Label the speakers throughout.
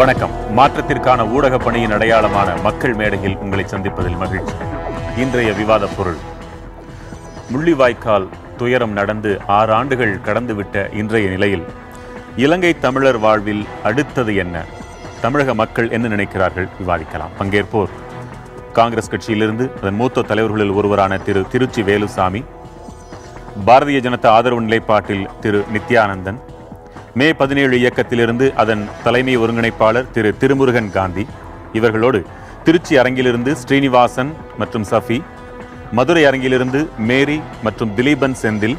Speaker 1: வணக்கம். மாற்றத்திற்கான ஊடக பணியின் அடையாளமான மக்கள் மேடையில் உங்களை சந்திப்பதில் மகிழ்ச்சி. இன்றைய விவாத பொருள், முள்ளிவாய்க்கால் துயரம் நடந்து 6 ஆண்டுகள் கடந்துவிட்ட இன்றைய நிலையில் இலங்கை தமிழர் வாழ்வில் அடுத்தது என்ன, தமிழக மக்கள் என்ன நினைக்கிறார்கள், விவாதிக்கலாம். பங்கேற்போர் காங்கிரஸ் கட்சியிலிருந்து அதன் மூத்த தலைவர்களில் ஒருவரான திரு திருச்சி வேலுசாமி, பாரதிய ஜனதா ஆதரவு நிலைப்பாட்டில் திரு நித்யானந்தன், மே 17 இயக்கத்திலிருந்து அதன் தலைமை ஒருங்கிணைப்பாளர் திரு திருமுருகன் காந்தி, இவர்களோடு திருச்சி அரங்கிலிருந்து ஸ்ரீனிவாசன் மற்றும் சஃபி, மதுரை அரங்கிலிருந்து மேரி மற்றும் திலீபன் செந்தில்,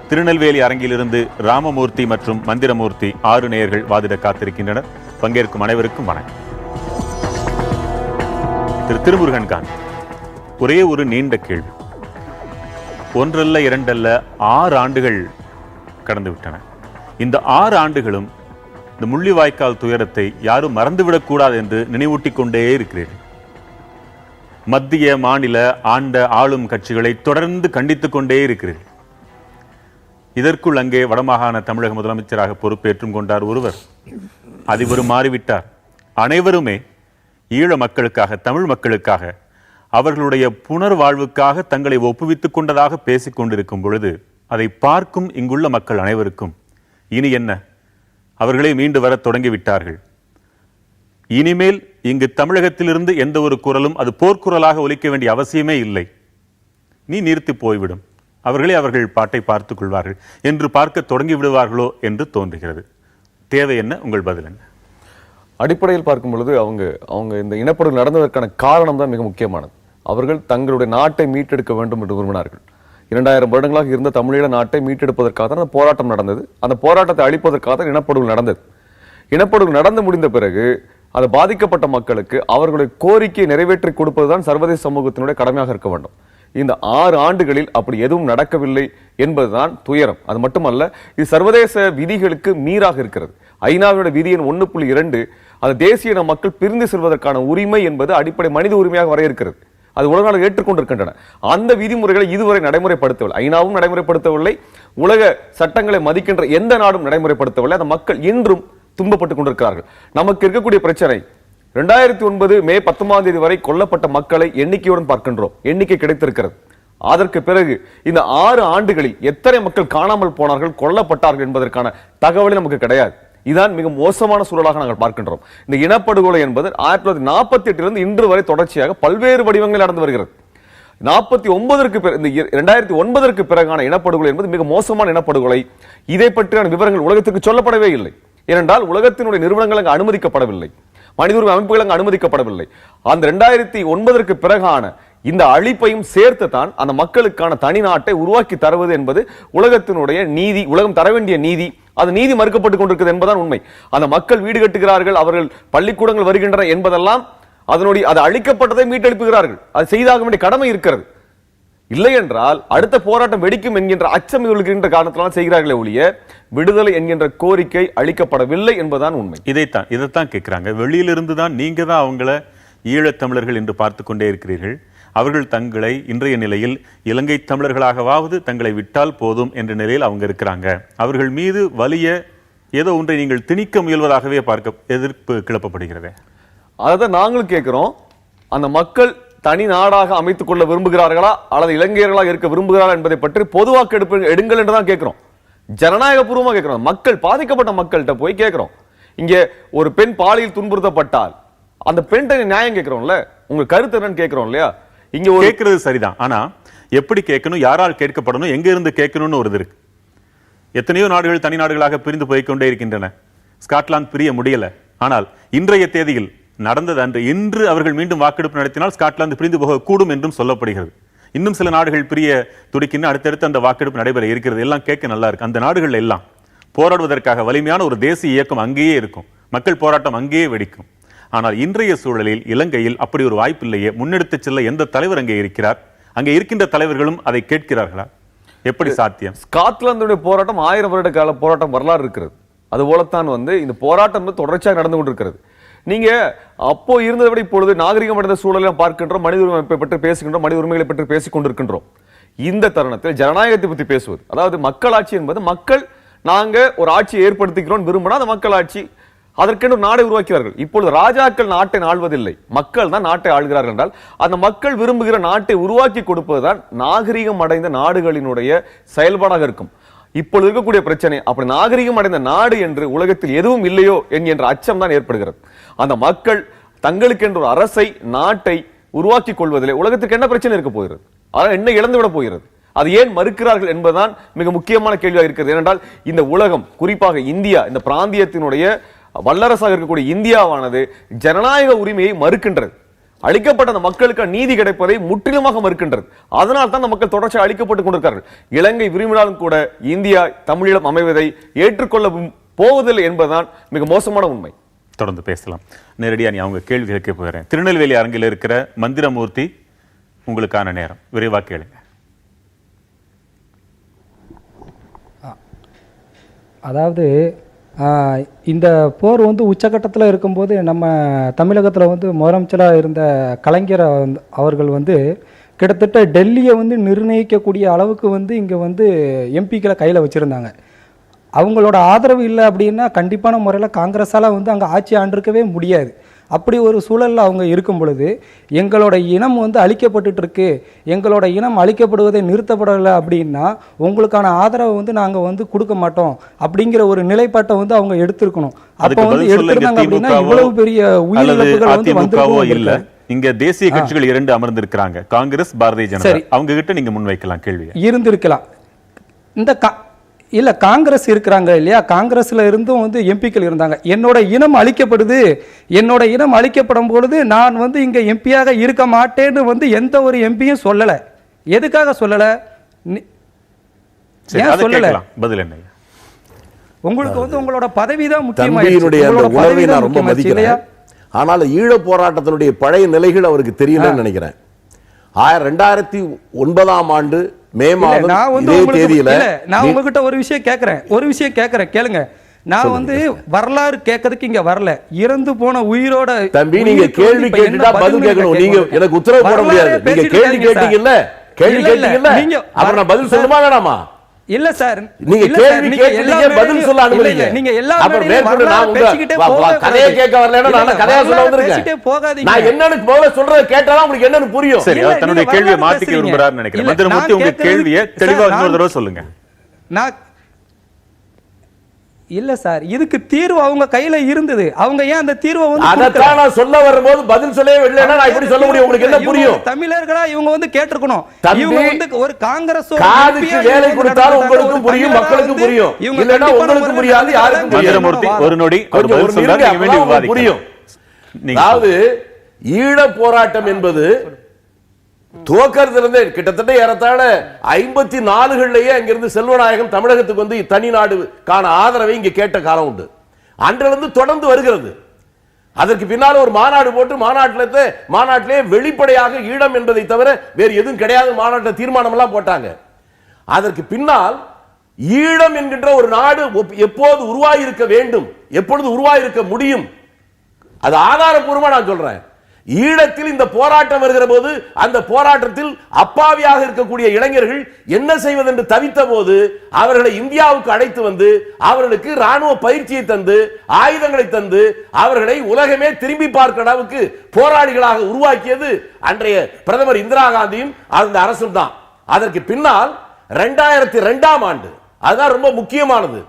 Speaker 1: திருநெல்வேலி அரங்கிலிருந்து ராமமூர்த்தி மற்றும் மந்திரமூர்த்தி 6 நேயர்கள் வாதிட காத்திருக்கின்றனர். பங்கேற்கும் அனைவருக்கும் வணக்கம். திரு திருமுருகன் காந்தி, ஒரே ஒரு நீண்ட கேள்வி. 1 அல்ல 2 அல்ல 6 ஆண்டுகள் கடந்து விட்டன. இந்த 6 ஆண்டுகளும் இந்த முள்ளிவாய்க்கால் துயரத்தை யாரும் மறந்துவிடக்கூடாது என்று நினைவூட்டிக் கொண்டே இருக்கிறீர்கள். மத்திய மாநில ஆளும் கட்சிகளை தொடர்ந்து கண்டித்துக் கொண்டே இருக்கிறீர்கள். இதற்குள் அங்கே வடமாகாண தமிழக முதலமைச்சராக பொறுப்பேற்றும் கொண்டார் ஒருவர். அதிபரும் மாறிவிட்டார். அனைவருமே ஈழ மக்களுக்காக, தமிழ் மக்களுக்காக, அவர்களுடைய புனர்வாழ்வுக்காக தங்களை ஒப்புவித்துக் கொண்டதாக பேசிக் கொண்டிருக்கும் பொழுது அதை பார்க்கும் இங்குள்ள மக்கள் அனைவருக்கும் இனி என்ன, அவர்களே மீண்டு வர தொடங்கிவிட்டார்கள். இனிமேல் இங்கு தமிழகத்திலிருந்து எந்த ஒரு குரலும் அது போர்க்குரலாக ஒலிக்க வேண்டிய அவசியமே இல்லை, நீ நிறுத்தி போய்விடும், அவர்கள் பாட்டை பார்த்துக் கொள்வார்கள் என்று பார்க்க தொடங்கி விடுவார்களோ என்று தோன்றுகிறது. தேவை என்ன, உங்கள் பதில் என்ன?
Speaker 2: அடிப்படையில் பார்க்கும் பொழுது அவங்க இந்த இனப்படுகொலை நடந்ததற்கான காரணம் தான் மிக முக்கியமானது. அவர்கள் தங்களுடைய நாட்டை மீட்டெடுக்க வேண்டும் என்று விரும்பினார்கள். 2000 வருடங்களாக இருந்த தமிழீழ நாட்டை மீட்டெடுப்பதற்காக தான் அந்த போராட்டம் நடந்தது. அந்த போராட்டத்தை அழிப்பதற்காக தான் இனப்படுகொலை நடந்தது. இனப்படுகொலை நடந்து முடிந்த பிறகு அது பாதிக்கப்பட்ட மக்களுக்கு அவர்களுடைய கோரிக்கையை நிறைவேற்றி கொடுப்பதுதான் சர்வதேச சமூகத்தினுடைய கடமையாக இருக்க வேண்டும். இந்த 6 ஆண்டுகளில் அப்படி எதுவும் நடக்கவில்லை என்பதுதான் துயரம். அது மட்டுமல்ல, இது சர்வதேச விதிகளுக்கு மீறாக இருக்கிறது. ஐநாவினுடைய விதி எண் 1.2 அது தேசிய இன மக்கள் பிரிந்து செல்வதற்கான உரிமை என்பது அடிப்படை மனித உரிமையாக வரையறுக்கிறது. அது உலக நாடுகள் ஏற்றுக்கொண்டிருக்கின்றன. அந்த விதிமுறைகளை இதுவரை நடைமுறைப்படுத்தவில்லை. ஐநாவும் நடைமுறைப்படுத்தவில்லை, உலக சட்டங்களை மதிக்கின்ற எந்த நாடும் நடைமுறைப்படுத்தவில்லை. அந்த மக்கள் இன்றும் துன்பப்பட்டுக் கொண்டிருக்கிறார்கள். நமக்கு இருக்கக்கூடிய பிரச்சனை, 2009 மே 19 வரை கொல்லப்பட்ட மக்களை எண்ணிக்கையுடன் பார்க்கின்றோம். எண்ணிக்கை கிடைத்திருக்கிறது. அதற்கு பிறகு இந்த 6 ஆண்டுகளில் எத்தனை மக்கள் காணாமல் போனார்கள், கொல்லப்பட்டார்கள் என்பதற்கான தகவலே நமக்கு கிடையாது. இதுதான் மிக மோசமான சூழலாக நாங்கள் பார்க்கின்றோம். இந்த இனப்படுகொலை என்பது 1948 இன்று வரை தொடர்ச்சியாக பல்வேறு வடிவங்களில் நடந்து வருகிறது. 2009 பிறகான இனப்படுகொலை என்பது மிக மோசமான இனப்படுகொலை. இதை பற்றியான விவரங்கள் உலகத்திற்கு சொல்லப்படவே இல்லை. ஏனென்றால் உலகத்தினுடைய நிறுவனங்கள் அங்கு அனுமதிக்கப்படவில்லை, மனித உரிமை அமைப்புகள் அங்கு அனுமதிக்கப்படவில்லை. அந்த 2009 பிறகான இந்த அழிப்பையும் சேர்த்து தான் அந்த மக்களுக்கான தனி நாட்டை உருவாக்கி தருவது என்பது உலகத்தினுடைய நீதி, உலகம் தர வேண்டிய நீதி. அது நீதி மறுக்கப்பட்டுக் கொண்டிருக்கிறது என்பதுதான் உண்மை. அந்த மக்கள் வீடு கட்டுகிறார்கள், அவர்கள் பள்ளிக்கூடங்கள் வருகின்றன என்பதெல்லாம் அதனுடைய அது அழிக்கப்பட்டதை மீட்டெழுப்புகிறார்கள். அது செய்தாக வேண்டிய கடமை இருக்கிறது. இல்லை என்றால் அடுத்த போராட்டம் வெடிக்கும் என்கின்ற அச்சம் இருக்கின்ற காரணத்தினால் செய்கிறார்களே ஒழிய விடுதலை என்கின்ற கோரிக்கை அளிக்கப்படவில்லை என்பதுதான் உண்மை.
Speaker 1: இதைத்தான் கேட்கிறாங்க. வெளியிலிருந்து தான் நீங்க தான் அவங்கள ஈழத்தமிழர்கள் என்று பார்த்து கொண்டே இருக்கிறீர்கள். அவர்கள் தங்களை இன்றைய நிலையில் இலங்கை தமிழர்களாகவாவது தங்களை விட்டால் போதும் என்ற நிலையில் அவங்க இருக்கிறாங்க. அவர்கள் மீது வலிய ஏதோ ஒன்றை நீங்கள் திணிக்க முயல்வதாகவே எதிர்ப்பு கிளப்பப்படுகிறது.
Speaker 2: அதான் நாங்களும் கேட்கிறோம். அந்த மக்கள் தனி நாடாக அமைத்துக் கொள்ள விரும்புகிறார்களா அல்லது இலங்கையர்களாக இருக்க விரும்புகிறார்களா என்பதை பற்றி பொதுவாக எடுங்கள் என்றுதான் கேட்கிறோம். ஜனநாயக பூர்வமா கேட்கிறோம். மக்கள், பாதிக்கப்பட்ட மக்கள்கிட்ட போய் கேட்கிறோம். இங்கே ஒரு பெண் பாலியல் துன்புறுத்தப்பட்டால் அந்த பெண் நியாயம் கேட்கிறோம்ல, உங்க கருத்து என்னன்னு கேட்கிறோம் இல்லையா?
Speaker 1: இங்க கேட்கறது சரிதான். ஆனா எப்படி கேட்கணும், யாரால் கேட்கப்படணும், எங்க இருந்து கேட்கணும்னு ஒரு இருக்கு. எத்தனையோ நாடுகள் தனி நாடுகளாக பிரிந்து போய்கொண்டே இருக்கின்றன. ஸ்காட்லாந்து பிரிய முடியல. ஆனால் இன்றைய தேதியில் நடந்தது அன்று. இன்று அவர்கள் மீண்டும் வாக்கெடுப்பு நடத்தினால் ஸ்காட்லாந்து பிரிந்து போக கூடும் என்றும் சொல்லப்படுகிறது. இன்னும் சில நாடுகள் பிரிய துடிக்கின்ற அடுத்தடுத்து அந்த வாக்கெடுப்பு நடைபெற இருக்கிறது. எல்லாம் கேட்க நல்லா இருக்கு. அந்த நாடுகள் எல்லாம் போராடுவதற்காக வலிமையான ஒரு தேசிய இயக்கம் அங்கேயே இருக்கும். மக்கள் போராட்டம் அங்கேயே வெடிக்கும். ஆனால் இன்றைய சூழலில் இலங்கையில் அப்படி ஒரு வாய்ப்பு இல்லையே. முன்னெடுத்து செல்ல எந்த தலைவர் அங்கே இருக்கிறார்? அங்கே இருக்கின்ற தலைவர்களும் அதை கேட்கிறார்களா? எப்படி சாத்தியம்?
Speaker 2: ஸ்காட்லாந்துடைய போராட்டம் 1000 வருட கால போராட்டம் வரலாறு இருக்கிறது. அதுபோலத்தான் இந்த போராட்டம் தொடர்ச்சியாக நடந்து கொண்டிருக்கிறது. நீங்க அப்போ இருந்ததை விட இப்பொழுது நாகரிகம் அடைந்த சூழலை பார்க்கின்றோம், மனித உரிமை பற்றி பேசுகின்றோம், மனித உரிமைகளை பற்றி பேசிக் கொண்டிருக்கின்றோம். இந்த தருணத்தில் ஜனநாயகத்தை பற்றி பேசுவது, அதாவது மக்களாட்சி என்பது மக்கள் நாங்க ஒரு ஆட்சியை ஏற்படுத்திக்கிறோம் விரும்பினா அந்த மக்களாட்சி அதற்கென்று நாடை உருவாக்கினார்கள். இப்பொழுது ராஜாக்கள் நாட்டை ஆள்வதில்லை, மக்கள் தான் நாட்டை ஆள்கிறார்கள் என்றால் அந்த மக்கள் விரும்புகிற நாட்டை உருவாக்கி கொடுப்பதுதான் நாகரிகம் அடைந்த நாடுகளினுடைய செயல்பாடாக இருக்கும். இப்பொழுது இருக்கக்கூடிய பிரச்சனை, அப்படி நாகரிகம் அடைந்த நாடு என்று உலகத்தில் எதுவும் இல்லையோ என்கின்ற அச்சம் தான் ஏற்படுகிறது. அந்த மக்கள் தங்களுக்கு என்ற ஒரு அரசை, நாட்டை உருவாக்கி கொள்வதிலே உலகத்திற்கு என்ன பிரச்சனை இருக்க போகிறது? அதான் என்ன இழந்துவிட போகிறது? அது ஏன் மறுக்கிறார்கள் என்பதுதான் மிக முக்கியமான கேள்வியாக இருக்கிறது. ஏனென்றால் இந்த உலகம், குறிப்பாக இந்தியா, இந்த பிராந்தியத்தினுடைய வல்லரசாக இருக்கக்கூடிய இந்தியாவானது ஜனநாயக உரிமையை மறுக்கின்றது. அளிக்கப்பட்ட அந்த மக்களுக்கு நீதி கிடைப்பதை முற்றிலுமாக மறுக்கின்றது. அதனால் தான் அந்த மக்கள் தொடர்ச்சியாக அளிக்கப்பட்டுக் கொண்டிருக்கிறார்கள். இலங்கை விரும்பினாலும் கூட இந்தியா தமிழீழம் அமைவதை ஏற்றுக்கொள்ள போவதில்லை என்பதுதான் மிக மோசமான உண்மை.
Speaker 1: தொடர்ந்து பேசலாம். நேரடியா நீ அவங்க கேள்வி கேட்க போகிறேன். திருநெல்வேலி அரங்கில் இருக்கிற மந்திரமூர்த்தி, உங்களுக்கான நேரம், விரைவாக கேளுங்க.
Speaker 3: அதாவது இந்த போர் வந்து உச்சகட்டத்தில் இருக்கும்போது நம்ம தமிழகத்தில் வந்து முதலமைச்சராக இருந்த கலைஞர் அவர்கள் வந்து கிட்டத்தட்ட டெல்லியை வந்து நிர்ணயிக்கக்கூடிய அளவுக்கு வந்து இங்கே வந்து எம்பிக்களை கையில் வச்சுருந்தாங்க. அவங்களோட ஆதரவு இல்லை அப்படின்னா கண்டிப்பான முறையில் காங்கிரஸால் வந்து அங்கே ஆட்சி ஆண்டிருக்கவே முடியாது. அப்படி ஒரு சூழலில் அவங்க இருக்கும் பொழுது எங்களோட இனம் வந்து அழிக்கப்பட்டு இருக்கு, எங்களோட இனம் அழிக்கப்படுவதை நிறுத்தப்படலை அப்படின்னா உங்களுக்கான ஆதரவை வந்து நாங்கள் வந்து கொடுக்க மாட்டோம் அப்படிங்கிற ஒரு நிலைப்பாட்டை வந்து அவங்க எடுத்திருக்கணும். அப்போ வந்து எடுத்திருந்தாங்க அப்படின்னா இவ்வளவு பெரிய உயிரிழப்புகள் வந்து வந்திருக்கோ.
Speaker 1: இங்க தேசிய கட்சிகள் 2 அமர்ந்திருக்கிறாங்க, காங்கிரஸ், பாரதிய ஜனதா. அவங்க கிட்ட நீங்க முன்வைக்கலாம் கேள்வி.
Speaker 3: இருந்திருக்கலாம். இந்த இல்ல காங்கிரஸ் இருக்கிறாங்க இல்லையா, காங்கிரஸ்ல இருந்தும் வந்து எம்பிக்கள் இருந்தாங்க. என்னோட இனம் அழிக்கப்படுது, என்னோட இனம் அழிக்கப்படும் பொழுது நான் வந்து இங்க எம்பியாக இருக்க மாட்டேன்னு வந்து எந்த ஒரு எம்பியும் சொல்லல. எதுக்காக சொல்லல? ஏன் சொல்லல? பதில் என்ன? உங்களுக்கு வந்து உங்களோட பதவி தான் முக்கியமா.
Speaker 4: ஆனால் ஈழ போராட்டத்தினுடைய பழைய நிலைகள் அவருக்கு தெரியலன்னு நினைக்கிறேன். 2009ஆம் ஆண்டு மே மாதம் இதே தேதியில
Speaker 3: நான் உங்ககிட்ட ஒரு விஷயம் கேக்குறேன் கேளுங்க. நான் வந்து வரலாறு கேட்கறதுக்கு இங்க வரல, இறந்து போன உயிரோட.
Speaker 4: தம்பி, நீங்க கேள்வி கேட்டுட்டா பதில் கேட்கணும். நீங்க எனக்கு உத்தரவு போட முடியாது. நீங்க கேள்வி கேட்டீங்கல்ல, அப்புறம் நான் பதில் சொல்லுமா வேணாமா?
Speaker 3: இல்ல சார்,
Speaker 4: நீங்க கேள்வி கேட்டீங்க, பதில் சொல்ல அனுமதிங்க.
Speaker 3: நீங்க எல்லா
Speaker 4: அப்புறம் மேற்கொண்டு நான் உங்க கதையை கேட்க வரலன்னா நான் கதையா சொல்ல வந்திருக்கேன். நான் என்னன்னு போக சொல்றத கேட்டாதான் உங்களுக்கு என்னன்னு புரியும்.
Speaker 1: சரி, அவர் தன்னுடைய கேள்வியை மாத்திக்க விரும்புறாருன்னு நினைக்கிறேன். மந்திரமூர்த்தி, உங்க கேள்வியை தெளிவா இன்னொரு தடவை சொல்லுங்க.
Speaker 3: நான் இல்ல சார், இதுக்கு தீர்வு அவங்க கையில இருந்தது. அவங்க ஏன் அந்த தீர்வை வந்து
Speaker 4: அதத்தான் நான் சொல்ல வரும்போது பதில் சொல்லவே இல்லைன்னா நான் எப்படி சொல்ல முடியும்? உங்களுக்கு என்ன புரியும்?
Speaker 3: தமிழர்களா இவங்க வந்து கேட்டிருக்கணும். இவங்க வந்து ஒரு காங்கிரஸ்
Speaker 4: காதுக்கு வேலை கொடுத்தாலும் உங்களுக்கும் புரியும், மக்களுக்கும் புரியும். இல்லைன்னா உங்களுக்கு புரியாது, யாருக்கும் புரியாது.
Speaker 1: மந்திரமூர்த்தி, ஒரு நொடி
Speaker 4: புரியும். அதாவது ஈழ போராட்டம் என்பது துவக்கத்திலிருந்தே கிட்டத்தட்ட ஏறத்தாழ 54களிலேயே அங்கிருந்து செல்வநாயகம் தமிழகத்துக்கு வந்து தனி நாடு காண ஆதரவை இங்க கேட்ட காலம் உண்டு. அன்றிலிருந்து தொடர்ந்து வருகிறது. அதற்கு பின்னால் ஒரு மாநாடு போட்டு மாநாட்டிலே வெளிப்படையாக ஈழம் என்பதை தவிர வேறு எதுவும் கிடையாது மாநாட்டில் தீர்மானம் எல்லாம் போட்டாங்க. அதற்கு பின்னால் ஈழம் என்கின்ற ஒரு நாடு எப்போது உருவாயிருக்க வேண்டும், எப்பொழுது உருவாயிருக்க முடியும், அது ஆதாரப்பூர்வமா நான் சொல்றேன். ஈழத்தில் இந்த போராட்டம் வருகிற போது அந்த போராட்டத்தில் அப்பாவியாக இருக்கக்கூடிய இளைஞர்கள் என்ன செய்வது என்று தவித்த போது அவர்களை இந்தியாவுக்கு அழைத்து வந்து அவர்களுக்கு ராணுவ பயிற்சியை தந்து ஆயுதங்களை தந்து அவர்களை உலகமே திரும்பி பார்க்கிற அளவுக்கு போராளிகளாக உருவாக்கியது அன்றைய பிரதமர் இந்திரா காந்தியும் அந்த அரசும் தான். அதற்கு பின்னால் 2002ஆம் ஆண்டு, அதுதான் ரொம்ப முக்கியமானது,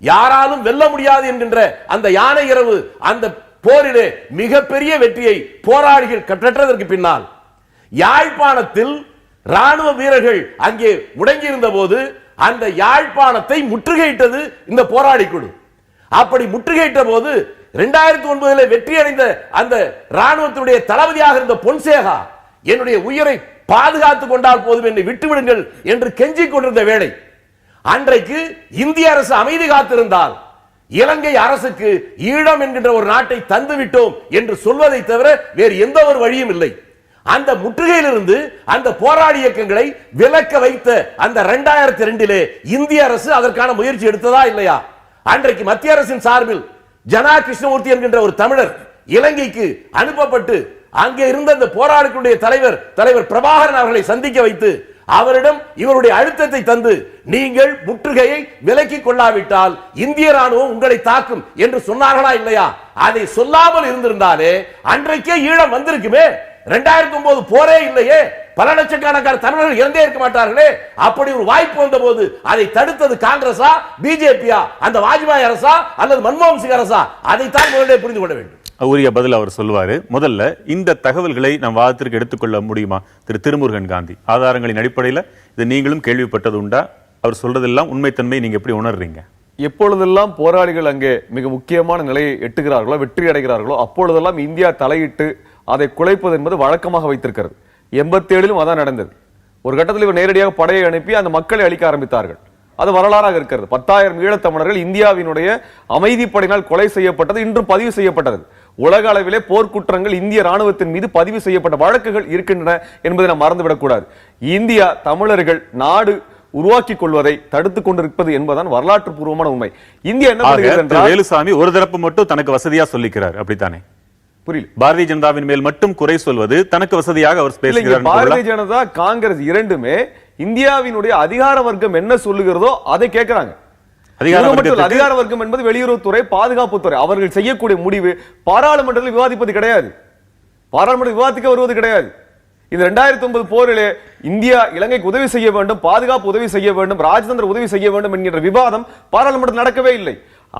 Speaker 4: யாராலும் வெல்ல முடியாது என்கின்ற அந்த யானை இரவு அந்த போரிலே மிகப்பெரிய வெற்றியை போராளிகள் பெற்றதற்கு பின்னால் யாழ்ப்பாணத்தில் ராணுவ வீரர்கள் அங்கே முடங்கியிருந்த போது அந்த யாழ்ப்பாணத்தை முற்றுகையிட்டது இந்த போராளி குழு. அப்படி முற்றுகையிட்ட போது 2009 வெற்றி அடைந்த அந்த ராணுவத்தினுடைய தளபதியாக இருந்த பொன்சேகா என்னுடைய உயிரை பாதுகாத்துக் கொண்டால் போதும் என்னை விட்டுவிடுங்கள் என்று கெஞ்சிக் கொண்டிருந்த வேளை அன்றைக்கு இந்திய அரசு அமைதி காத்திருந்தால் இலங்கை அரசுக்கு ஈழம் என்கின்ற ஒரு நாட்டை தந்துவிட்டோம் என்று சொல்வதை தவிர வேறு எந்த ஒரு வழியும் இல்லை. அந்த முற்றுகையிலிருந்து அந்த போராளி இயக்கங்களை விலக்க வைத்த அந்த 2002 இந்திய அரசு அதற்கான முயற்சி எடுத்ததா இல்லையா? அன்றைக்கு மத்திய அரசின் சார்பில் ஜனா கிருஷ்ணமூர்த்தி என்கின்ற ஒரு தமிழர் இலங்கைக்கு அனுப்பப்பட்டு அங்கே இருந்த அந்த போராளிகளுடைய தலைவர் பிரபாகரன் அவர்களை சந்திக்க வைத்து அவரிடம் இவருடைய அழுத்தத்தை தந்து நீங்கள் முற்றுகையை விலக்கிக் கொள்ளாவிட்டால் இந்திய ராணுவம் உங்களை தாக்கும் என்று சொன்னார்களா இல்லையா? அதை சொல்லாமல் இருந்திருந்தாலே அன்றைக்கே ஈழம் வந்திருக்குமே. 2009 போரே இல்லையே, பல லட்சக்கணக்கான தமிழர்கள் இறந்தே இருக்க மாட்டார்களே. அப்படி ஒரு வாய்ப்பு வந்த போது அதை தடுத்தது காங்கிரஸா பிஜேபியா, அந்த வாஜ்பாய் அரசா அல்லது மன்மோகன் சிங் அரசா? அதைத்தான் முதலிலே புரிந்து கொள்ள வேண்டும்.
Speaker 1: உரிய பதில் அவர் சொல்வாரு. முதல்ல இந்த தகவல்களை நம் வாதத்திற்கு எடுத்துக்கொள்ள முடியுமா திரு திருமுருகன் காந்தி? ஆதாரங்களின் அடிப்படையில் இது நீங்களும் கேள்விப்பட்டது உண்டா? அவர் சொல்றதெல்லாம் உண்மைத்தன்மை நீங்க எப்படி உணர்றீங்க?
Speaker 2: எப்பொழுதெல்லாம் போராளிகள் அங்கே மிக முக்கியமான நிலையை எட்டுகிறார்களோ, வெற்றி அடைகிறார்களோ, அப்பொழுதெல்லாம் இந்தியா தலையிட்டு அதை குலைப்பது என்பது வழக்கமாக வைத்திருக்கிறது. 87 அதான் நடந்தது. ஒரு கட்டத்தில் இவர் நேரடியாக படையை அனுப்பி அந்த மக்களை அழிக்க ஆரம்பித்தார்கள். அது வரலாறாக இருக்கிறது. 10,000 ஈழத்தமிழர்கள் இந்தியாவினுடைய அமைதிப்படையினால் கொலை செய்யப்பட்டது இன்றும் பதிவு செய்யப்பட்டது. உலக அளவிலே போர்க்குற்றங்கள் இந்திய ராணுவத்தின் மீது பதிவு செய்யப்பட்ட வழக்குகள் இருக்கின்றன என்பதை நாம் மறந்துவிடக் கூடாது. இந்தியா தமிழர்கள் நாடு உருவாக்கிக் கொள்வதை தடுத்துக் கொண்டிருப்பது என்பதுதான் வரலாற்று பூர்வமான உண்மை. இந்தியா என்ன பண்ணுகிறது என்றால்,
Speaker 1: வேலுசாமி ஒரு தரப்பு மட்டும் தனக்கு வசதியா சொல்லிக்கிறார், அப்படித்தானே?
Speaker 2: புரியல.
Speaker 1: பாரதிய ஜனதாவின் மேல் மட்டும் குறை சொல்வது தனக்கு வசதியாக அவர் பேசுகிறார்.
Speaker 2: பாரதிய ஜனதா காங்கிரஸ் இரண்டுமே இந்தியாவினுடைய அதிகார வர்க்கம் என்ன சொல்லுகிறதோ அதை கேட்கிறாங்க. அதிகார வர்க்கம் என்பது வெளியுறவுத்துறை, பாதுகாப்புத்துறை. அவர்கள் செய்யக்கூடிய முடிவு பாராளுமன்றத்தில் விவாதிப்பது கிடையாது, பாராளுமன்ற விவாதிக்க வருவது கிடையாது. இந்த 2009 போரிலே இந்தியா இலங்கைக்கு உதவி செய்ய வேண்டும், பாதுகாப்பு உதவி செய்ய வேண்டும், ராஜதந்திர உதவி செய்ய வேண்டும் என்கின்ற விவாதம் பாராளுமன்றத்தில் நடக்கவே இல்லை.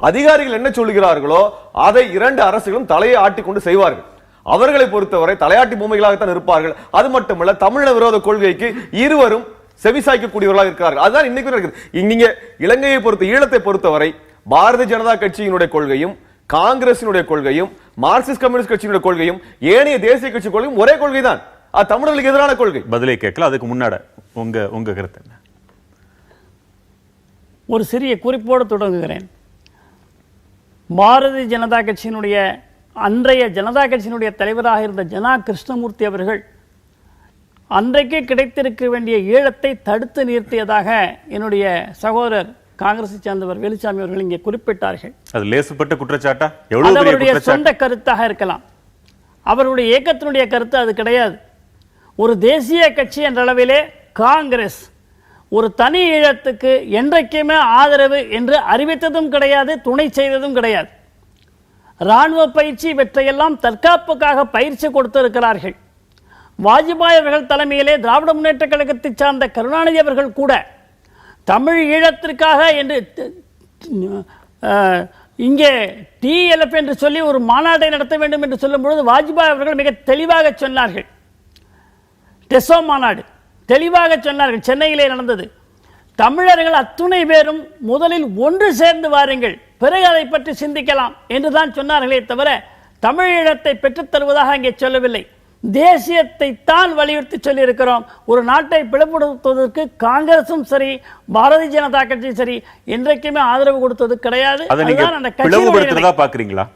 Speaker 2: அதிகாரிகள் என்ன சொல்லுகிறார்களோ அதை இரண்டு அரசுகளும் தலையை ஆட்டிக்கொண்டு செய்வார்கள். அவர்களை பொறுத்தவரை தலையாட்டி பொம்மைகளாகத்தான் இருப்பார்கள். அது மட்டுமல்ல, தமிழ விரோத கொள்கைக்கு இருவரும் செவிசாய்க்கக்கூடியவர்களாக இருக்கிறார்கள். அதுதான் இன்னைக்கு இருக்குது. நீங்க இலங்கையை பொறுத்த, ஈழத்தை பொறுத்தவரை பாரதிய ஜனதா கட்சியினுடைய கொள்கையும் காங்கிரசினுடைய கொள்கையும் மார்க்சிஸ்ட் கம்யூனிஸ்ட் கட்சியினுடைய கொள்கையும் ஏனைய தேசிய கட்சி கொள்கையும் ஒரே கொள்கை தான். அது தமிழர்களுக்கு எதிரான கொள்கை. பதிலை கேட்கல, அதுக்கு முன்னாடி உங்க கருத்து என்ன?
Speaker 5: ஒரு சிறிய குறிப்போடு தொடங்குகிறேன். பாரதிய ஜனதா கட்சியினுடைய அன்றைய ஜனதா கட்சியினுடைய தலைவராக இருந்த ஜனா கிருஷ்ணமூர்த்தி அவர்கள் அன்றைக்கு கிடைத்திருக்க வேண்டிய ஈழத்தை தடுத்து நிறுத்தியதாக என்னுடைய சகோதரர் காங்கிரஸை சேர்ந்தவர் வேலுசாமி அவர்கள் இங்கே குறிப்பிட்டார்கள்.
Speaker 1: அது லேசுப்பட்ட குற்றச்சாட்டா?
Speaker 5: அவருடைய சொந்த கருத்தாக இருக்கலாம், அவருடைய இயக்கத்தினுடைய கருத்து அது கிடையாது. ஒரு தேசிய கட்சி என்ற அளவிலே காங்கிரஸ் ஒரு தனி ஈழத்துக்கு என்றைக்குமே ஆதரவு என்று அறிவித்ததும் கிடையாது, துணை செய்ததும் கிடையாது. இராணுவ பயிற்சி இவற்றையெல்லாம் தற்காப்புக்காக பயிற்சி கொடுத்திருக்கிறார்கள். வாஜ்பாய் அவர்கள் தலைமையிலே திராவிட முன்னேற்ற கழகத்தை சார்ந்த கருணாநிதி அவர்கள் கூட தமிழ் ஈழத்திற்காக என்று இங்கே TLF என்று சொல்லி ஒரு மாநாட்டை நடத்த வேண்டும் என்று சொல்லும் பொழுது வாஜ்பாய் அவர்கள் மிக தெளிவாக சொன்னார்கள். டெசோ மாநாடு தெளிவாக சொன்னார்கள், சென்னையிலே நடந்தது. தமிழர்கள் அத்துணை பேரும் முதலில் ஒன்று சேர்ந்து வாருங்கள், பிறகு அதை பற்றி சிந்திக்கலாம் என்றுதான் சொன்னார்களே தவிர தமிழ் ஈழத்தை பெற்றுத் தருவதாக அங்கே சொல்லவில்லை. தேசியத்தை தான் வலியுறுத்தி சொல்லியிருக்கிறோம். ஒரு நாட்டை பிளவுபடுத்துவதற்கு காங்கிரசும் சரி பாரதிய ஜனதா கட்சியும் சரி என்றைக்குமே ஆதரவு கொடுத்தது கிடையாது.
Speaker 1: பிளவுபடுத்துறதா பாக்குறீங்களா?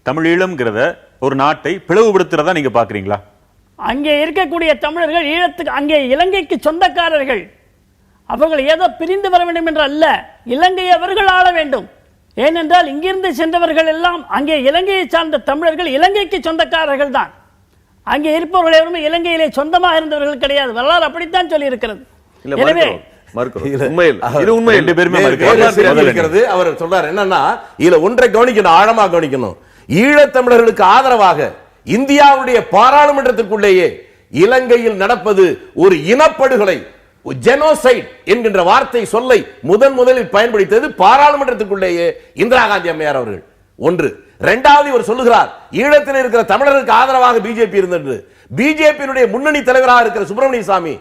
Speaker 1: தமிழ் ஈழம்ங்கிறத ஒரு நாட்டை பிளவுபடுத்துறதா நீங்க பாக்குறீங்களா?
Speaker 5: அங்கே இருக்கக்கூடிய தமிழர்கள் ஈழத்துக்கு, அங்கே இலங்கைக்கு சொந்தக்காரர்கள். அவர்கள் ஏதோ பிரிந்து வர வேண்டும் என்று அல்ல, இலங்கையை அவர்கள் ஆள வேண்டும். ஏனென்றால் இங்கிருந்து சென்றவர்கள் எல்லாம் அங்கே இலங்கையை சார்ந்த தமிழர்கள் இலங்கைக்கு சொந்தக்காரர்கள் தான். அங்கே இருப்பவர்கள் எவருமே இலங்கையிலே சொந்தமாக இருந்தவர்கள் கிடையாது. வரலாறு அப்படித்தான் சொல்லி இருக்கிறது. எனவே
Speaker 4: அவர் சொல்றாரு என்னன்னா, இதுல ஒன்றை கவனிக்கணும், ஆழமா கவனிக்கணும். ஈழத்தமிழர்களுக்கு ஆதரவாக இந்தியாவுடைய பாராளுமன்றத்திற்குள்ளேயே இலங்கையில் நடப்பது ஒரு இனப்படுகொலை, ஜெனோசைட் என்கின்ற வார்த்தை சொல்லை முதலில் பயன்படுத்தியது பாராளுமன்றத்திற்குள்ளேயே இந்திரா காந்தி அம்மையார் அவர்கள். ஒன்று. இரண்டாவது, இவர் சொல்லுகிறார் ஈழத்தில் இருக்கிற தமிழர்களுக்கு ஆதரவாக பிஜேபி இருந்தது. பிஜேபியினுடைய முன்னணி தலைவராக இருக்கிற சுப்பிரமணிய சாமி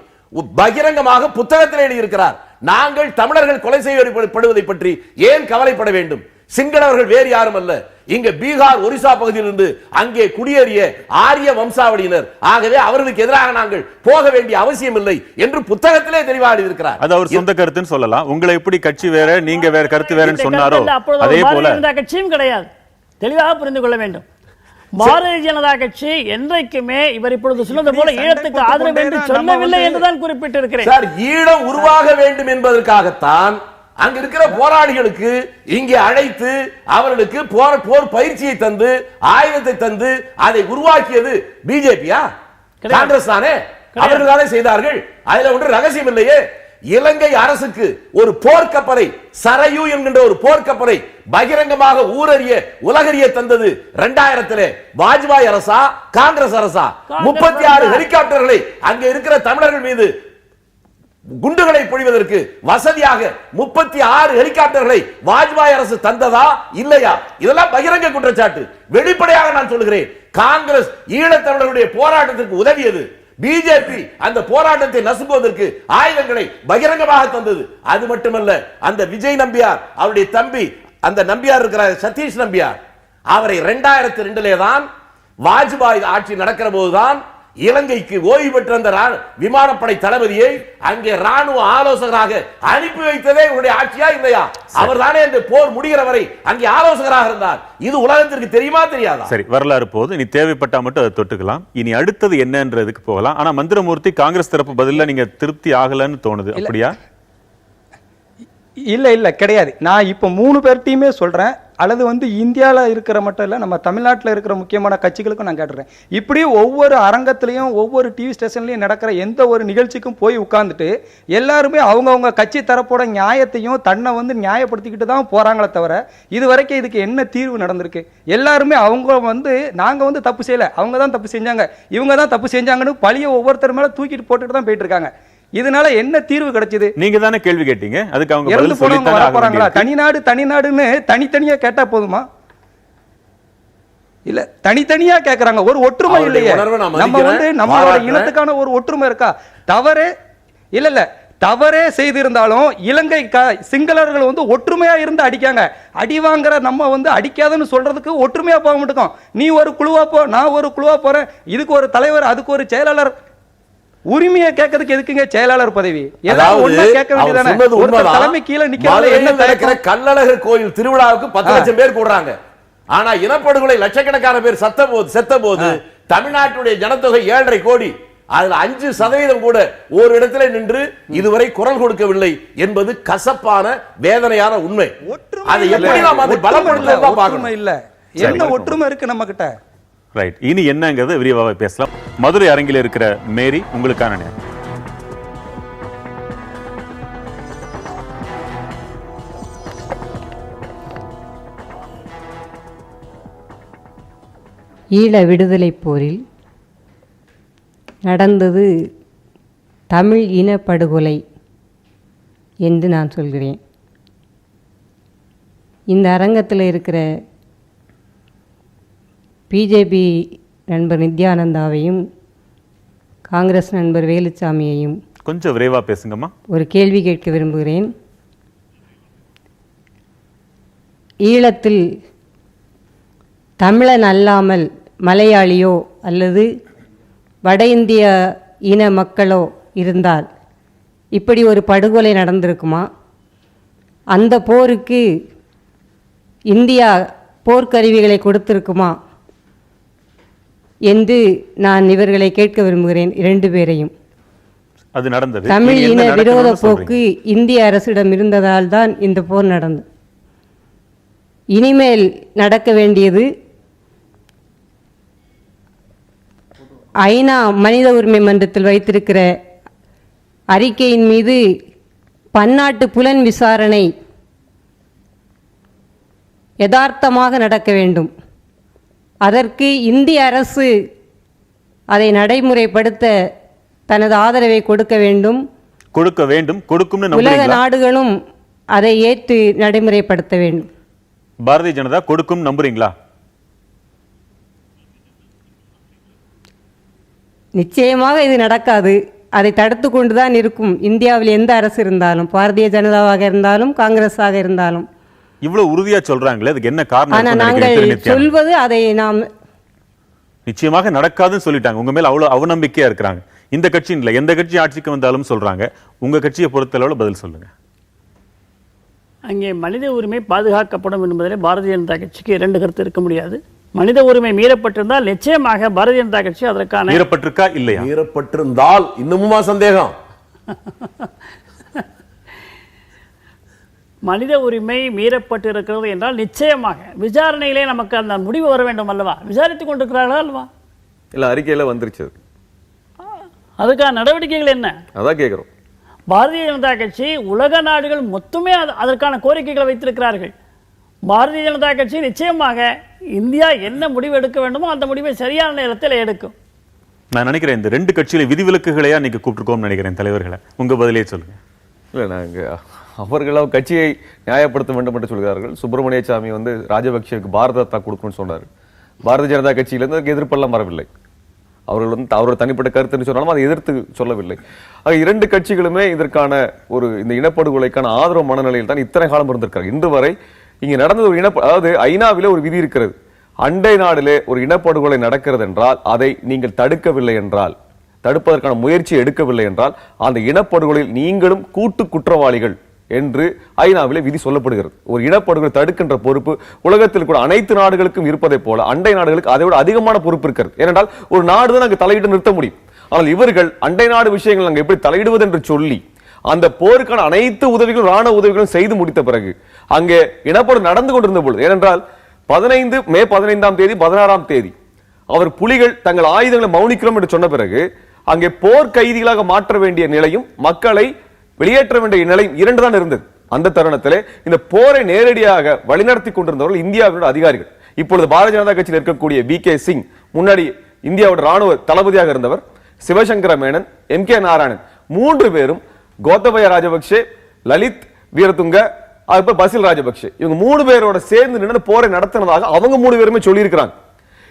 Speaker 4: பகிரங்கமாக புத்தகத்தில் எழுதியிருக்கிறார், நாங்கள் தமிழர்கள் கொலை செய்யப்படுவதை பற்றி ஏன் கவலைப்பட வேண்டும்? சிங்களவர்கள் வேறு யாரும் அல்ல, இங்க பீகார் ஒரிசா பகுதியிலிருந்து அங்கே குடியேறிய ஆரிய வம்சாவளியினர். ஆகவே அவர்களுக்கு எதிராக நாங்கள் போக வேண்டிய அவசியம் இல்லை என்று புத்தகத்திலே தெளிவாக இருக்கிறார்.
Speaker 1: அது அவர் சொந்த கருத்துன்னு சொல்லலாம். உங்களை எப்படி கட்சி வேற நீங்க வேற கருத்து வேறன்னு சொன்னாரோ அதே போல
Speaker 5: இந்த கட்சியும் கிடையாது. தெளிவாக புரிந்து கொள்ள வேண்டும். பாரதிய ஜனதா கட்சி என்றைக்குமே இவர் இப்பொழுது சொன்னது போல ஈழத்துக்கு ஆதரவு என்று சொல்லவில்லை என்றுதான் குறிப்பிட்டிருக்கிறேன்.
Speaker 4: சார், ஈழம் உருவாக வேண்டும் என்பதற்காகத்தான் அங்க இருக்கிற போராளிகளுக்கு இங்கே அழைத்து அவர்களுக்கு போர் பயிற்சியை தந்து ஆயுதத்தை தந்து அதை உருவாக்கியது பிஜேபியா காங்கிரஸ் தானே? அவர்கள் தானே செய்தார்கள். அதுல ஒன்று ரகசியம் இல்லையே. இலங்கை அரசுக்கு ஒரு போர்க்கப்பலை, சரையு என்கின்ற ஒரு போர்க்கப்பலை பகிரங்கமாக ஊரறிய உலகறிய தந்தது 2000 வாஜ்பாய் அரசா காங்கிரஸ் அரசா? 36 ஹெலிகாப்டர்களை அங்க இருக்கிற தமிழர்கள் மீது குண்டுகளை பொழிவதற்கு வசதியாக 36 ஹெலிகாப்டர்களை வாஜ்பாய் அரசு தந்ததா இல்லையா? இதெல்லாம் பகிரங்க குற்றச்சாட்டு. வெளிப்படையாக நான் சொல்கிறேன், காங்கிரஸ் ஈழத்தமிழர்களுடைய போராட்டத்திற்கு உதவியது. பிஜேபி அந்த போராட்டத்தை நசுக்குவதற்கு ஆயுதங்களை பகிரங்கமாக தந்தது. அது மட்டுமல்ல, அந்த விஜய் நம்பியார் அவருடைய தம்பி, அந்த நம்பியார் இருக்கிற சதீஷ் நம்பியார், அவரை 2002 தான் வாஜ்பாய் ஆட்சி நடக்கிற போதுதான் இலங்கைக்கு ஓய்வு பெற்ற அந்த விமானப்படை தளபதியை அங்கே ராணுவ ஆலோசகராக அனுப்பி வைத்ததே இவருடைய ஆட்சியா இல்லையா? அவர் தானே இந்த போர் முடிகிற வரை அங்கே ஆலோசகராக இருந்தார். இது உலகத்திற்கு தெரியுமா தெரியாதா?
Speaker 1: சரி, வரலாறு போது இனி தேவைப்பட்டா மட்டும் அதை தொட்டுக்கலாம். இனி அடுத்தது என்னன்றதுக்கு போகலாம். ஆனா மந்திரமூர்த்தி, காங்கிரஸ் தரப்பு பதில நீங்க திருப்தி ஆகலன்னு தோணுது, அப்படியா?
Speaker 3: இல்லை கிடையாது. நான் இப்போ 3 பேர்ட்டையுமே சொல்கிறேன். அல்லது வந்து இந்தியாவில் இருக்கிற மட்டும் இல்லை, நம்ம தமிழ்நாட்டில் இருக்கிற முக்கியமான கட்சிகளுக்கும் நான் கேட்டுறேன். இப்படி ஒவ்வொரு அரங்கத்திலையும் ஒவ்வொரு டிவி ஸ்டேஷன்லையும் நடக்கிற எந்த ஒரு நிகழ்ச்சிக்கும் போய் உட்கார்ந்துட்டு எல்லாருமே அவங்கவுங்க கட்சி தரப்போட நியாயத்தையும் தன்னை வந்து நியாயப்படுத்திக்கிட்டு தான் போகிறாங்களே தவிர இது வரைக்கும் இதுக்கு என்ன தீர்வு நடந்திருக்கு? எல்லாருமே அவங்க வந்து நாங்கள் வந்து தப்பு செய்யலை, அவங்க தான் தப்பு செஞ்சாங்க, இவங்க தான் தப்பு செஞ்சாங்கன்னு பழிய ஒவ்வொருத்தர் மேலே தூக்கிட்டு போட்டுட்டு தான் போயிட்டு இருக்காங்க. இதனால என்ன தீர்வு கிடைச்சது?
Speaker 1: நீங்க தானே கேள்வி கேட்டீங்க, அதுக்கு அவங்க
Speaker 3: இறந்து போனவங்க வர போறாங்களா? தனிநாடுன்னு தனித்தனியா கேட்டா போதுமா? இல்ல தனித்தனியா கேக்குறாங்க, ஒரு ஒற்றுமை இல்லையே. நம்ம வந்து நம்மளோட இனத்துக்கான ஒரு ஒற்றுமை இருக்கா? தவறே இல்ல தவறே செய்திருந்தாலும் இலங்கை சிங்களர்கள் வந்து ஒற்றுமையா இருந்து அடிக்காங்க. அடி வாங்குற நம்ம வந்து அடிக்காதுன்னு சொல்றதுக்கு ஒற்றுமையா போக மாட்டோம். நீ ஒரு குழுவா போ, நான் ஒரு குழுவா போறேன், இதுக்கு ஒரு தலைவர், அதுக்கு ஒரு செயலாளர். உரிமையை கேட்கறதுக்கு எதுக்குங்க செயலாளர் பதவி? தலைமை கீழே நிக்கிற
Speaker 4: கள்ளழகர் கோயில் திருவிழாவுக்கு 10 லட்சம் பேர் கூடுறாங்க. ஆனா இனப்படுகொலை லட்சக்கணக்கான பேர் செத்த போது தமிழ்நாட்டுடைய ஜனத்தொகை 7.5 கோடி. அதுல 5% கூட ஒரு இடத்துல நின்று இதுவரை குரல் கொடுக்கவில்லை என்பது கசப்பான வேதனையான உண்மை. அதை எப்படி நாம் அதை பலப்படுத்த பார்க்கணும்.
Speaker 3: இல்ல என்ன ஒற்றுமை இருக்கு நம்ம கிட்ட?
Speaker 1: ரைட், இனி என்னங்கிறது விரிவாக பேசலாம். மதுரை அரங்கில் இருக்கிற மேரி, உங்களுக்கான நேரம்.
Speaker 6: ஈழ விடுதலை போரில் நடந்தது தமிழ் இனப்படுகொலை என்று நான் சொல்கிறேன். இந்த அரங்கத்தில் இருக்கிற பிஜேபி நண்பர் நித்யானந்தாவையும் காங்கிரஸ் நண்பர் வேலுச்சாமியையும்
Speaker 1: கொஞ்சம் விரைவாக பேசுங்கம்மா.
Speaker 6: ஒரு கேள்வி கேட்க விரும்புகிறேன். ஈழத்தில் தமிழன் அல்லாமல் மலையாளியோ அல்லது வட இந்திய இன மக்களோ இருந்தால் இப்படி ஒரு படுகொலை நடந்திருக்குமா? அந்த போருக்கு இந்தியா போர்க்கருவிகளை கொடுத்திருக்குமா என்று நான் இவர்களை கேட்க விரும்புகிறேன், 2 பேரையும்.
Speaker 1: அது நடந்தது.
Speaker 6: தமிழ் இன விரோத போக்கு இந்திய அரசிடம் இருந்ததால் தான் இந்த போர் நடந்தது. இனிமேல் நடக்க வேண்டியது ஐநா மனித உரிமை மன்றத்தில் வைத்திருக்கிற அறிக்கையின் மீது பன்னாட்டு புலன் விசாரணை யதார்த்தமாக நடக்க வேண்டும். அதற்கு இந்திய அரசு அதை நடைமுறைப்படுத்த தனது ஆதரவை கொடுக்க வேண்டும். உலக நாடுகளும் அதை ஏற்று நடைமுறைப்படுத்த வேண்டும்.
Speaker 1: பாரதிய ஜனதா கொடுக்கும் நம்புறீங்களா?
Speaker 6: நிச்சயமாக இது நடக்காது. அதை தடுத்து கொண்டுதான் இருக்கும். இந்தியாவில் எந்த அரசு இருந்தாலும், பாரதிய ஜனதாவாக இருந்தாலும் காங்கிரஸாக இருந்தாலும்.
Speaker 1: இவ்வளவு உறுதியா சொல்றாங்களே, அதுக்கு என்ன காரணம்?
Speaker 6: நாங்கள் சொல்வது அதை நாம்
Speaker 1: நிச்சயமாக நடக்காதுன்னு சொல்லிட்டாங்க. உங்க மேல அவ்வளவு அவநம்பிக்கையா இருக்கிறாங்க. இந்த கட்சி இல்ல, எந்த கட்சி ஆட்சிக்கு வந்தாலும் சொல்றாங்க. உங்க கட்சியை பொறுத்தளவு பதில் சொல்லுங்க.
Speaker 5: அங்கே மனித உரிமை பாதுகாக்கப்படும் என்பதிலே பாரதிய ஜனதா கட்சிக்கு 2 கருத்து இருக்க முடியாது. மனித உரிமை மீறப்பட்டிருந்தால் நிச்சயமாக பாரதிய ஜனதா கட்சி அதற்கான
Speaker 1: மீறப்பட்டிருக்கா இல்லையா?
Speaker 4: மீறப்பட்டிருந்தால் இன்னுமா சந்தேகம்?
Speaker 5: மனித உரிமை மீறப்பட்டிருக்கிறது என்றால் நிச்சயமாக விசாரணையிலே நமக்கு அந்த முடிவு வர வேண்டும் அல்லவா? விசாரித்துக் கொண்டிருக்கிறார்களா அல்லவா?
Speaker 2: இல்ல அறிக்கையில வந்துருச்சு.
Speaker 5: அதுக்கான நடவடிக்கைகள் என்ன?
Speaker 2: அதான் கேட்கிறோம்.
Speaker 5: பாரதிய ஜனதா கட்சி உலக நாடுகள் மொத்தமே அதற்கான கோரிக்கைகளை வைத்திருக்கிறார்கள். பாரதிய ஜனதா கட்சி நிச்சயமாக இந்தியா என்ன முடிவு எடுக்க வேண்டுமோ அந்த முடிவை சரியான நேரத்தில் எடுக்கும்.
Speaker 1: நான் நினைக்கிறேன் இந்த ரெண்டு கட்சியில விதிவிலக்குகளையா நீங்க கூப்பிட்டுருக்கோம்னு நினைக்கிறேன். தலைவர்களை உங்க பதிலே சொல்லுங்க.
Speaker 2: இல்லை, நாங்கள் அவர்கள் கட்சியை நியாயப்படுத்த வேண்டும் என்று சொல்கிறார்கள். சுப்பிரமணிய சாமி வந்து ராஜபக்சேவுக்கு பாரத ரத்னா கொடுக்கணும்னு சொன்னார். பாரதிய ஜனதா கட்சியிலிருந்து அதுக்கு எதிர்ப்பெல்லாம் வரவில்லை. அவர்கள் வந்து அவரோட தனிப்பட்ட கருத்துன்னு சொன்னாலும் அதை எதிர்த்து சொல்லவில்லை. ஆக இரண்டு கட்சிகளுமே இதற்கான இந்த இனப்படுகொலைக்கான ஆதரவு மனநிலையில் தான் இத்தனை காலம் இருந்திருக்காங்க. இன்று வரை இங்க நடந்தது ஒரு அதாவது ஐநாவிலே ஒரு விதி இருக்கிறது. அண்டை நாடிலே ஒரு இனப்படுகொலை நடக்கிறது என்றால் அதை நீங்கள் தடுக்கவில்லை என்றால், தடுப்பதற்கான முயற்சி எடுக்கவில்லை என்றால் அந்த இனப்படுகொலையில் நீங்களும் கூட்டு குற்றவாளிகள் என்று ஐநாவிலே விதி சொல்லப்படுகிறது. ஒரு இனப்படுகொலை தடுக்கின்ற பொறுப்பு உலகத்தில் கூட அனைத்து நாடுகளுக்கும் இருப்பதை போல அண்டை நாடுகளுக்கு அதை விட அதிகமான பொறுப்பு இருக்கிறது. ஏனென்றால் ஒரு நாடு தான் அங்கு தலையிட்டு நிறுத்த முடியும். ஆனால் இவர்கள் அண்டை நாடு விஷயங்கள் நாங்கள் எப்படி தலையிடுவது என்று சொல்லி அந்த போருக்கான அனைத்து உதவிகளும் ராணுவ உதவிகளும் செய்து முடித்த பிறகு அங்கே இனப்படுகொலை நடந்து கொண்டிருந்த பொழுது, ஏனென்றால் மே 15ஆம் தேதி 16ஆம் தேதி அவர் புலிகள் தங்கள் ஆயுதங்களை மௌனிக்கிறோம் என்று சொன்ன பிறகு அங்கே போர் கைதிகளாக மாற்ற வேண்டிய நிலையும் மக்களை வெளியேற்ற வேண்டிய நிலையும் இரண்டு தான் இருந்தது. அந்த தருணத்திலே இந்த போரை நேரடியாக வழிநடத்தி கொண்டிருந்தவர்கள் இந்தியாவினுடைய அதிகாரிகள். இப்பொழுது பாரதிய ஜனதா கட்சியில் இருக்கக்கூடிய BK சிங், முன்னாடி இந்தியாவோட ராணுவ தளபதியாக இருந்தவர் சிவசங்கர மேனன், MK நாராயணன், மூன்று பேரும் கோத்தபய ராஜபக்சே, லலித் வீரதுங்க, பசில் ராஜபக்சே, இவங்க மூணு பேரோட சேர்ந்து நின்று போரை நடத்தினதாக அவங்க மூணு பேருமே சொல்லி இருக்கிறாங்க.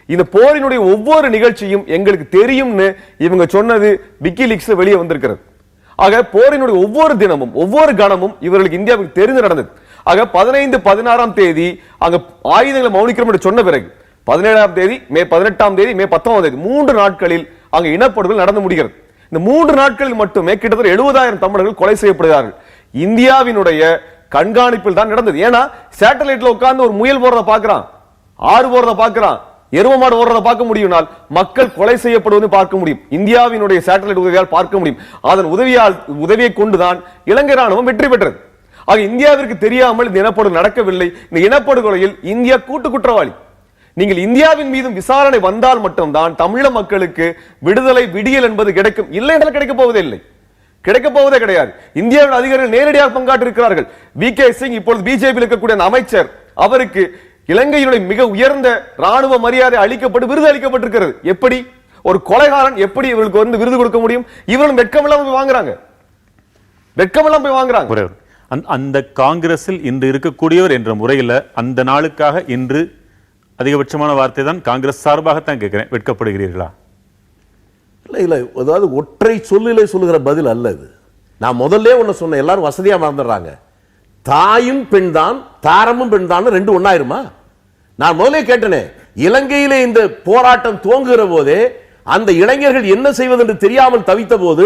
Speaker 2: இந்த போரினுடைய ஒவ்வொரு நிகழ்ச்சியும் எங்களுக்கு தெரியும்னு இவங்க சொன்னது விக்கிலீக்ஸ்ல வெளியே வந்திருக்கிறது. ஆக போரினுடைய ஒவ்வொரு தினமும் ஒவ்வொரு கணமும் இவர்களுக்கு இந்தியாவுக்கு தெரிந்து நடந்தது. ஆக 15, 16ஆம் தேதி அங்க ஆயுதங்களை மௌனிக்கிறோம் என்று சொன்ன பிறகு 17ஆம் தேதி, மே 18ஆம் தேதி, மே 19ஆம் தேதி 3 நாட்களில் அங்க இனப்படுகொலை நடந்து முடிகிறது. இந்த 3 நாட்களில் மட்டுமே கிட்டத்தட்ட 70,000 தமிழர்கள் கொலை செய்யப்படுகிறார்கள். இந்தியாவினுடைய கண்காணிப்பில் தான் நடந்தது. ஏன்னா சேட்டலைட்ல உட்கார்ந்து ஒரு முயல் போறத பாக்குறான், ஆறு போறத பாக்குறான், எருவமாடு ஓடுறத பார்க்க முடியும்னால் மக்கள் கொலை செய்யப்படுவதை பார்க்க முடியும். இந்தியாவினுடைய சேட்டலைட் உதவியால் பார்க்க முடியும். அதன் உதவியை கொண்டுதான் இலங்கை ராணுவம் வெற்றி பெற்றது. ஆக இந்தியாவிற்கு தெரியாமல் இந்த இனப்படுகொலை நடக்கவில்லை. இந்த இனப்படுகொலையில் இந்தியா கூட்டு குற்றவாளி. நீங்கள் இந்தியாவின் மீதும் விசாரணை வந்தால் மட்டும்தான் தமிழக மக்களுக்கு விடுதலை விடியல் என்பது கிடைக்கும். இல்லை என்றால் கிடைக்க போவதே இல்லை, கிடைக்க போவதே கிடையாது. இந்தியாவின் அதிகாரிகள் நேரடியாக பங்காற்றிருக்கிறார்கள். BK சிங் இப்பொழுது பிஜேபியில் இருக்கக்கூடிய அமைச்சர், அவருக்கு இலங்கையினுடைய மிக உயர்ந்த ராணுவ மரியாதை அளிக்கப்பட்டு விருது அளிக்கப்பட்டிருக்கிறது. எப்படி ஒரு கொலைகாரன் எப்படி இவர்களுக்கு வந்து விருது கொடுக்க முடியும்? இவர்களும் வெட்கமெல்லாம் போய் வாங்குறாங்க, வெட்கமெல்லாம் போய் வாங்குறாங்க.
Speaker 1: அந்த காங்கிரஸில் இன்று இருக்கக்கூடியவர் என்ற முறையில் அந்த நாளுக்காக இன்று அதிகபட்சமான வார்த்தை தான் காங்கிரஸ் சார்பாகத்தான் கேட்கிறேன், வெட்கப்படுகிறீர்களா?
Speaker 4: இல்லை இல்லை, அதாவது ஒற்றை சொல்லிலே சொல்லுகிற பதில் அல்ல இது. நான் முதல்ல ஒன்று சொன்னேன், எல்லாரும் வசதியா மறந்துடுறாங்க. தாயும் பெண் தான், தாரமும் பெண் தான், ரெண்டு ஒன்னாயிருமா? நான் முதலே கேட்டனே, இலங்கையிலே இந்த போராட்டம் துவங்குகிற போதே அந்த இளைஞர்கள் என்ன செய்வது என்று தெரியாமல் தவித்த போது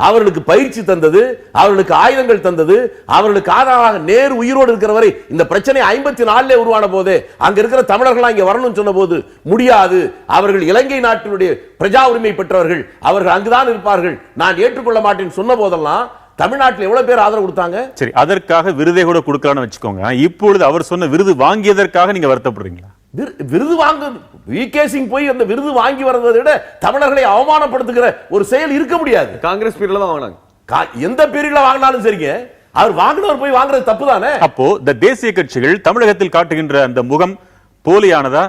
Speaker 4: அவர்களுக்கு பயிற்சி தந்தது, அவர்களுக்கு ஆயுதங்கள் தந்தது, அவர்களுக்கு ஆதரவாக நேரு உயிரோடு இருக்கிற வரை இந்த பிரச்சனை 54 உருவான போதே அங்க இருக்கிற தமிழர்கள் இங்க வரணும்னு சொன்ன போது முடியாது, அவர்கள் இலங்கை நாட்டினுடைய பிரஜா உரிமை பெற்றவர்கள், அவர்கள் அங்குதான் இருப்பார்கள், நான் ஏற்றுக்கொள்ள மாட்டேன் சொன்ன போதெல்லாம் தமிழ்நாட்டில் எவ்வளவு பேர் ஆதரவு கொடுத்தாங்க? சரி,
Speaker 1: அதற்காக விருதை கூட கொடுக்கலாம்னு வச்சுக்கோங்க. இப்பொழுது அவர் சொன்ன விருது வாங்கியதற்காக நீங்க வருத்தப்படுறீங்களா?
Speaker 4: விருது வாங்க VK சிங் போய் அந்த விருது வாங்கி வரதை விட தமிழர்களை அவமானப்படுத்துகிற ஒரு செயல் இருக்க முடியாது.
Speaker 2: காங்கிரஸ் பீரியட்ல தான் வாங்கினாங்க.
Speaker 4: எந்த பீரியட்ல வாங்கினாலும் சரிங்க, அவர் வாங்கினவர் போய் வாங்குறது தப்பு தானே.
Speaker 1: அப்போ இந்த தேசிய கட்சிகள் தமிழகத்தில் காட்டுகின்ற அந்த முகம் போலியானதா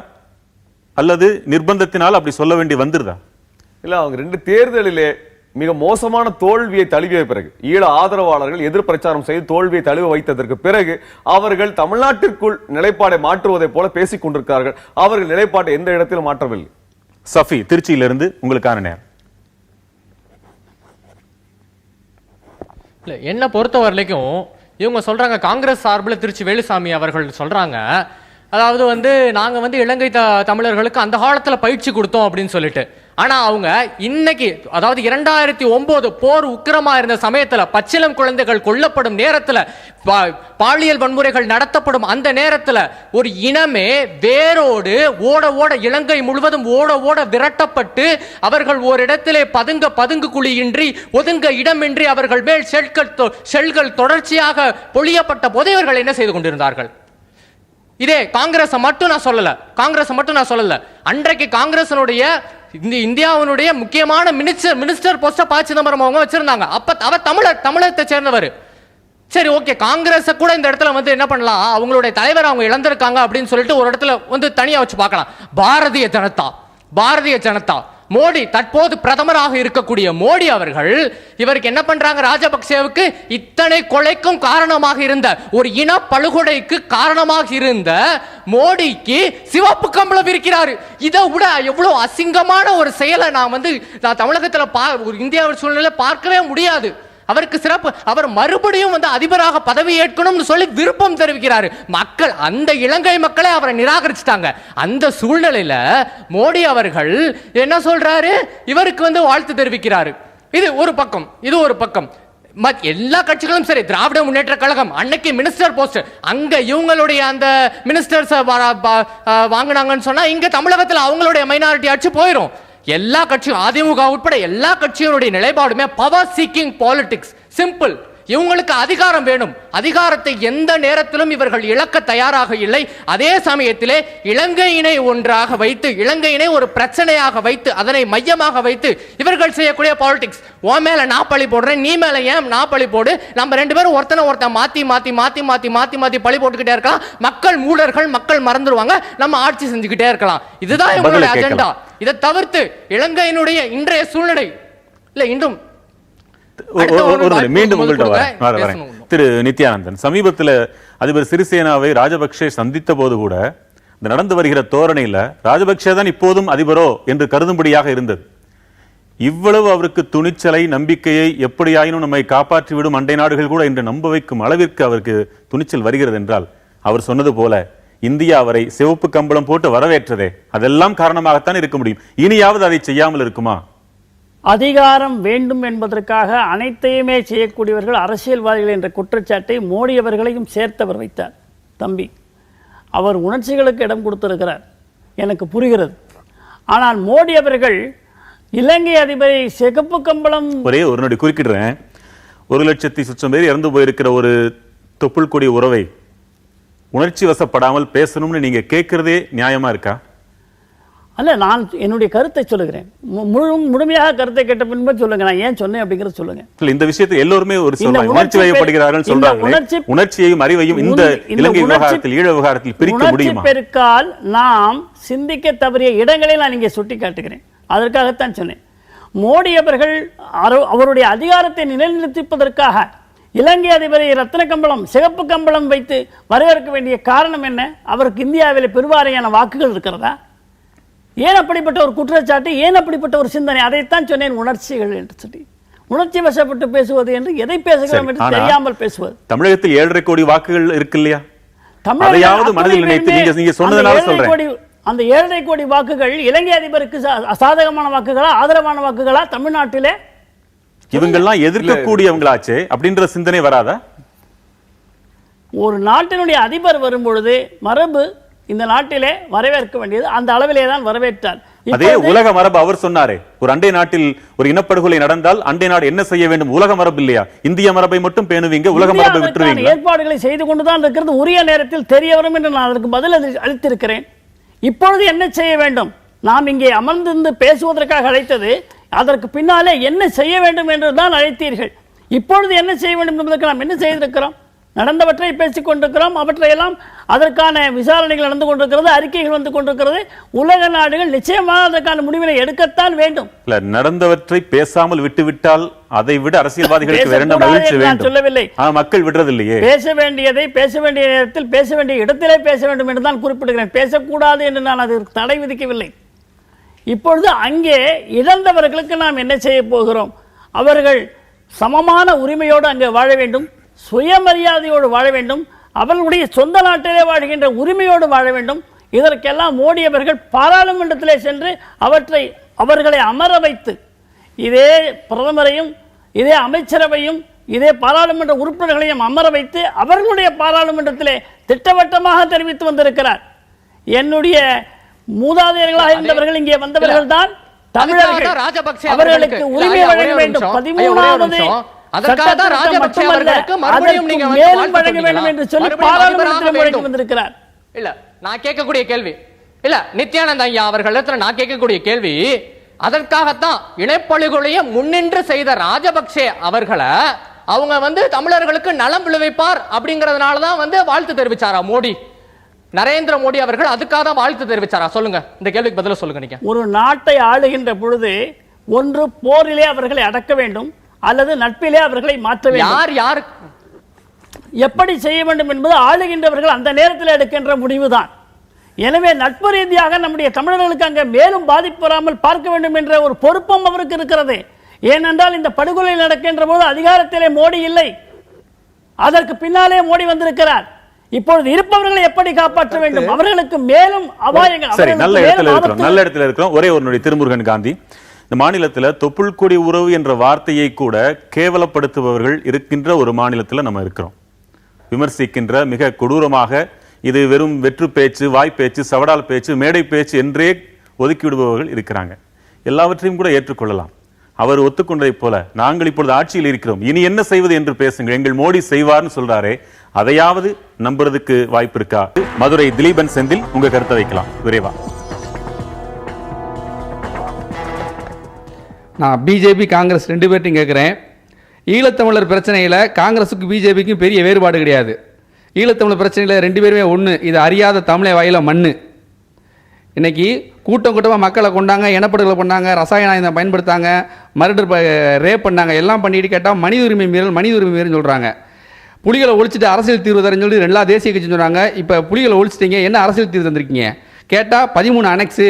Speaker 1: அல்லது நிர்பந்தத்தினால் அப்படி சொல்ல வேண்டி வந்துருதா?
Speaker 2: இல்ல, அவங்க ரெண்டு தேர்தலிலே மிக மோசமான தோல்வியை தழுவிய பிறகு, ஈழ ஆதரவாளர்கள் எதிர் பிரச்சாரம் செய்து தோல்வியை தழுவ வைத்ததற்கு பிறகு அவர்கள் தமிழ்நாட்டிற்குள் நிலைப்பாடை மாற்றுவதை போல பேசிக் கொண்டிருக்கிறார்கள். அவர்கள் நிலைப்பாட்டை எந்த இடத்திலும் மாற்றவில்லை.
Speaker 1: சஃபி, திருச்சியிலிருந்து உங்களுக்கான நேரம்.
Speaker 7: இல்ல, என்ன பொறுத்த வரைக்கும் இவங்க சொல்றாங்க, காங்கிரஸ் சார்பில் திருச்சி வேலுசாமி அவர்கள் சொல்றாங்க, அதாவது வந்து நாங்க வந்து இலங்கை தமிழர்களுக்கு அந்த காலத்துல பயிற்சி கொடுத்தோம் அப்படின்னு சொல்லிட்டு. ஆனா அவங்க இன்னைக்கு, அதாவது 2009 போர் உக்கிரமா இருந்த சமயத்துல பச்சிளம் குழந்தைகள் கொல்லப்படும் நேரத்துல, பாலியல் வன்முறைகள் நடத்தப்படும் அந்த நேரத்துல ஒரு இனமே வேரோடு ஓட ஓட, இலங்கை முழுவதும் ஓட ஓட விரட்டப்பட்டு அவர்கள் ஓரிடத்திலே பதுங்கு குழியின்றி ஒதுங்க இடமின்றி அவர்கள் மேல் ஷெல்கள் தொடர்ச்சியாக பொழியப்பட்ட போது இவர்கள் என்ன செய்து கொண்டிருந்தார்கள்? இதே காங்கிரஸ் மட்டும் நான் சொல்லல, அன்றைக்கு காங்கிரஸினுடைய இந்த இந்தியாவினுடைய முக்கியமான மினிஸ்டர் போஸ்ட ப. சிதம்பரம் அவங்க வச்சிருந்தாங்க. அப்ப அவர் தமிழகத்தை சேர்ந்தவர். சரி, ஓகே, காங்கிரஸ் கூட இந்த இடத்துல வந்து என்ன பண்ணலாம், அவங்களுடைய தலைவர் அவங்க இழந்திருக்காங்க அப்படின்னு சொல்லிட்டு ஒரு இடத்துல வந்து தனியா வச்சு பார்க்கலாம். பாரதிய ஜனதா மோடி, தற்போது பிரதமராக இருக்கக்கூடிய மோடி அவர்கள் இவருக்கு என்ன பண்றாங்க, ராஜபக்சேவுக்கு இத்தனை கொலைக்கும் காரணமாக இருந்த, ஒரு இன படுகொலைக்கு காரணமாக இருந்த மோடிக்கு சிவப்பு கம்பளம் இருக்கிறாரு. இதை விட எவ்வளவு அசிங்கமான ஒரு செயலை நான் தமிழகத்துல இந்தியாவின் சூழ்நிலை பார்க்கவே முடியாது. அவருக்கு சிறப்பு, அவர் மறுபடியும் வந்து அதிபராக பதவி ஏற்கணும்னு சொல்லி விருப்பம் தெரிவிக்கிறாரு. மக்கள், அந்த இலங்கை மக்களை அவரை நிராகரிச்சிட்டாங்க. அந்த சூழ்நிலையில மோடி அவர்கள் என்ன சொல்றாரு, இவருக்கு வந்து வாழ்த்து தெரிவிக்கிறாரு. இது ஒரு பக்கம். எல்லா கட்சிகளும் சரி, திராவிட முன்னேற்ற கழகம் அன்னைக்கு மினிஸ்டர் போஸ்ட் அங்க இவங்களுடைய அந்த மினிஸ்டர்ஸ் வாங்கினாங்கன்னு சொன்னா இங்க தமிழகத்தில் அவங்களுடைய மைனாரிட்டி ஆட்சி போயிடும். எல்லா கட்சியும், அதிமுக உட்பட எல்லா கட்சிகளுடைய நிலைப்பாடுமே பவர் சீக்கிங் பாலிடிக்ஸ். சிம்பிள். இவங்களுக்கு அதிகாரம் வேணும். அதிகாரத்தை எந்த நேரத்திலும் இவர்கள் இழக்க தயாராக இல்லை. அதே சமயத்திலே இலங்கையினை ஒன்றாக வைத்து, இலங்கையினை ஒரு பிரச்சனையாக வைத்து, அதனை மையமாக வைத்து இவர்கள் செய்யக்கூடிய பாலிடிக்ஸ். உன் மேல நான் பழி போடுறேன், நீ மேல ஏன் நான் பழி போடு, நம்ம ரெண்டு பேரும் ஒருத்தன் மாத்தி பழி போட்டுக்கிட்டே இருக்கலாம். மக்கள் மூடர்கள், மக்கள் மறந்துடுவாங்க, நம்ம ஆட்சி செஞ்சுக்கிட்டே இருக்கலாம். இதுதான் இவங்களுடைய அஜெண்டா. இதை தவிர்த்து இலங்கையினுடைய இன்றைய சூழ்நிலை இல்ல, இன்றும்
Speaker 1: மீண்டும் உங்கள்கிட்ட வரேன். திரு நித்யானந்தன், சமீபத்தில் அதிபர் சிறிசேனாவை ராஜபக்சே சந்தித்த போது கூட இந்த நடந்து வருகிற தோரணையில ராஜபக்சே தான் இப்போதும் அதிபரோ என்று கருதும்படியாக இருந்தது. இவ்வளவு அவருக்கு துணிச்சலை, நம்பிக்கையை, எப்படியாயினும் நம்மை காப்பாற்றிவிடும் அண்டை நாடுகள் கூட என்று நம்ப வைக்கும் அளவிற்கு அவருக்கு துணிச்சல் வருகிறது என்றால், அவர் சொன்னது போல இந்தியா அவரை சிவப்பு கம்பளம் போட்டு வரவேற்றதே அதெல்லாம் காரணமாகத்தான் இருக்க முடியும். இனியாவது அதை செய்யாமல் இருக்குமா?
Speaker 5: அதிகாரம் வேண்டும் என்பதற்காக அனைத்தையுமே செய்யக்கூடியவர்கள் அரசியல்வாதிகள் என்ற குற்றச்சாட்டை மோடி அவர்களையும் சேர்த்தவர் வைத்தார். தம்பி, அவர் உணர்ச்சிகளுக்கு இடம் கொடுத்திருக்கிறார், எனக்கு புரிகிறது. ஆனால் மோடி அவர்கள் இலங்கை அதிபரை சிகப்பு கம்பளம்,
Speaker 1: ஒரே ஒரு நொடி குறுக்கிடுறேன், 1,00,000 பேர் இறந்து போயிருக்கிற ஒரு தொப்புள் கொடி உறவை உணர்ச்சி வசப்படாமல் பேசணும்னு நீங்க கேட்கறதே நியாயமா இருக்கா?
Speaker 5: அல்ல, நான் என்னுடைய கருத்தை சொல்லுகிறேன். முழுமையாக கருத்தை கேட்ட பின்பு சொல்லுங்க, நான் ஏன் சொன்னேன் அப்படிங்கறது சொல்லுங்க.
Speaker 1: இந்த விஷயத்தை எல்லோருமே ஒரு உணர்ச்சி வயப்படுகிறார்கள் சொல்றாங்க. உணர்ச்சியையும் அறிவையும் இந்த இலங்கை விவகாரத்தில், ஈழ விவகாரத்தில் பிரிக்க முடியுமா? பெருக்கால்
Speaker 5: நாம் சிந்திக்க தவறிய இடங்களை நான் இங்கே சுட்டி காட்டுகிறேன். அதற்காகத்தான் சொன்னேன். மோடி அவர்கள் அவருடைய அதிகாரத்தை நிலைநிறுத்திப்பதற்காக இலங்கை அதிபரை ரத்ன கம்பளம், சிகப்பு கம்பளம் வைத்து வரவேற்க வேண்டிய காரணம் என்ன? அவருக்கு இந்தியாவில் பெருவாரியான வாக்குகள் இருக்கிறதா? ஏன் அப்படிப்பட்ட ஒரு குற்றச்சாட்டு, ஏன் அப்படிப்பட்ட ஒரு சிந்தனை? அதைத்தான் சொன்னேன், உணர்ச்சிகள் என்று சொல்லி. உணர்ச்சி வசப்பட்டு பேசுவது என்று எதை பேசுகிறோம் என்று தெரியாமல் பேசுவது.
Speaker 1: தமிழகத்தில் 7.5 கோடி வாக்குகள் இருக்கு இல்லையா?
Speaker 5: அந்த 7.5 கோடி வாக்குகள் இலங்கை அதிபருக்கு சாதகமான வாக்குகளா, ஆதரவான வாக்குகளா? தமிழ்நாட்டிலே
Speaker 1: இவங்கெல்லாம் எதிர்க்கக்கூடியவங்களாச்சே அப்படின்ற சிந்தனை வராதா?
Speaker 5: ஒரு நாட்டினுடைய அதிபர் வரும்பொழுது மரபு இந்த நாட்டிலே வரவேற்க வேண்டியது, அந்த அளவிலே தான் வரவேற்றார்.
Speaker 1: அதே உலக மரபு அவர் சொன்னாரே, ஒரு அண்டை நாட்டில் ஒரு இனப்படுகொலை நடந்தால் அண்டை நாடு என்ன செய்ய வேண்டும்? உலக மரபு இல்லையா? இந்திய மரபை மட்டும் பேணுவீங்க, உலக மரபை விட்டுருவீங்க.
Speaker 5: ஏற்பாடுகளை செய்து கொண்டுதான் இருக்கிறது, உரிய நேரத்தில் தெரிய வரும் என்று நான் அதற்கு பதில் அளித்திருக்கிறேன். இப்பொழுது என்ன செய்ய வேண்டும்? நாம் இங்கே அமர்ந்திருந்து பேசுவதற்காக அழைத்தது, அதற்கு பின்னாலே என்ன செய்ய வேண்டும் என்றுதான் அழைத்தீர்கள். இப்பொழுது என்ன செய்ய வேண்டும் என்பதற்கு நாம் என்ன செய்திருக்கிறோம்? நடந்தவற்றை பேசிக் கொண்டிருக்கிறோம். அவற்றையெல்லாம் அதற்கான விசாரணைகள் நடந்து கொண்டிருக்கிறது, அறிக்கைகள் வந்து கொண்டிருக்கிறது. உலக நாடுகள் நிச்சயமாக அதற்கான முடிவினை எடுக்கத்தான் வேண்டும்.
Speaker 1: நடந்தவற்றை பேசாமல் விட்டுவிட்டால் அதை விட அரசியல்வாதிகளுக்கு வேற என்ன மகிழ்ச்சி வேண்டும்? சொல்லவில்லை, மக்கள் விடுறதில்லையே. பேச வேண்டியதை பேச வேண்டிய நேரத்தில் பேச வேண்டிய இடத்திலே பேச வேண்டும் என்று தான் குறிப்பிடுகிறேன். பேசக்கூடாது என்று நான் அதற்கு தடை விதிக்கவில்லை. இப்பொழுது அங்கே இழந்தவர்களுக்கு நாம் என்ன செய்ய போகிறோம்? அவர்கள் சமமான உரிமையோடு அங்கே வாழ வேண்டும், சுயமரியாதையோடு வாழ வேண்டும், அவர்களுடைய சொந்த நாட்டிலே வாழ்கின்ற உரிமையோடு வாழ வேண்டும். இதற்கெல்லாம் மோடி அவர்கள் பாராளுமன்றத்திலே சென்று அவர்களை அமர வைத்து, இதே பிரதமரையும் இதே அமைச்சரவையும் இதே பாராளுமன்ற உறுப்பினர்களையும் அமர வைத்து அவர்களுடைய பாராளுமன்றத்திலே திட்டவட்டமாக தெரிவித்து வந்திருக்கிறார். என்னுடைய மூதாதையர்களாக இருந்தவர்கள் இங்கே வந்தவர்கள் தான் தமிழர்கள், அவர்களுக்கு உரிமை வழங்க வேண்டும். 13வது
Speaker 7: நான் கேட்கக்கூடிய கேள்வி இல்ல நித்யானந்த ஐயா அவர்களிடத்துல நான் கேட்கக்கூடிய கேள்வி, அதற்காகத்தான் இனப்படுகொலையை முன்னின்று செய்த ராஜபக்சே அவர்களை அவங்க வந்து தமிழர்களுக்கு நலம் விளைவிப்பார் அப்படிங்கறதுனால தான் வந்து வாழ்த்து தெரிவிச்சாரா மோடி, நரேந்திர மோடி அவர்கள் அதுக்காக தான் வாழ்த்து தெரிவிச்சாரா? சொல்லுங்க, இந்த கேள்விக்கு பதில சொல்லுங்க. நீங்க
Speaker 5: ஒரு நாட்டை ஆளுகின்ற பொழுது ஒன்று போரிலே அவர்களை அடக்க வேண்டும் அல்லது நட்பிலே அவர்களை மாற்ற வேண்டும்.
Speaker 7: யார் யார்
Speaker 5: எப்படி செய்ய வேண்டும் என்பது ஆளுகின்றவர்கள் அந்த நேரத்தில் எடுக்கின்ற முடிவுதான். எனவே நட்பு ரீதியாக நம்முடைய தமிழர்களுக்கு அங்கே மேலும் பாதிப்பு வராமல் பார்க்க வேண்டும் என்ற ஒரு பொறுப்பும் அவருக்கு இருக்கிறது. ஏனென்றால் இந்த படுகொலை நடக்கின்ற போது அதிகாரத்திலே மோடி இல்லை, அதற்கு பின்னாலே மோடி வந்திருக்கிறார். இப்பொழுது இருப்பவர்களை எப்படி காப்பாற்ற வேண்டும்? அவர்களுக்கு மேலும் அபாயங்கள்.
Speaker 1: சரி, நல்ல இடத்துல இருக்கிறோம். ஒரே ஒரு நொடி. திருமுருகன் காந்தி, இந்த மாநிலத்தில் தொப்புள் கொடி உறவு என்ற வார்த்தையை கூட கேவலப்படுத்துபவர்கள் இருக்கின்ற ஒரு மாநிலத்தில் நம்ம இருக்கிறோம். விமர்சிக்கின்ற, மிக கொடூரமாக இது வெறும் வெற்று பேச்சு, வாய்ப்பேச்சு, சவடால் பேச்சு, மேடை பேச்சு என்றே ஒதுக்கிவிடுபவர்கள் இருக்கிறாங்க. எல்லாவற்றையும் கூட ஏற்றுக்கொள்ளலாம். அவர் ஒத்துக்கொண்டதை போல நாங்கள் இப்பொழுது ஆட்சியில் இருக்கிறோம், இனி என்ன செய்வது என்று பேசுங்கள், எங்கள் மோடி செய்வார்னு சொல்றாரே, அதையாவது நம்புறதுக்கு வாய்ப்பு இருக்கா? மதுரை திலீபன் செந்தில், உங்க கருத்தை வைக்கலாம் விரைவா.
Speaker 8: நான் பிஜேபி காங்கிரஸ் ரெண்டு பேர்ட்டையும் கேட்குறேன். ஈழத்தமிழர் பிரச்சனையில் காங்கிரஸுக்கும் பிஜேபிக்கும் பெரிய வேறுபாடு கிடையாது. ஈழத்தமிழர் பிரச்சனையில் ரெண்டு பேருமே ஒன்று. இது அறியாத தமிழை வாயில மண்ணு. இன்னைக்கு கூட்டம் கூட்டமாக மக்களை கொண்டாங்க, இனப்படுகொலை பண்ணாங்க, ரசாயன ஆயுதம் பயன்படுத்தாங்க, மர்டர் ரேப் பண்ணாங்க, எல்லாம் பண்ணிட்டு கேட்டால் மனித உரிமை மீறல் சொல்கிறாங்க. புலிகளை ஒழிச்சிட்டு அரசியல் தீர்வு தரேன்னு சொல்லி எல்லா தேசிய கட்சி சொல்கிறாங்க. இப்போ புலிகளை ஒழிச்சிட்டீங்க, என்ன அரசியல் தீர்வு தந்திருக்கீங்க கேட்டால் 13 அனெக்ஸு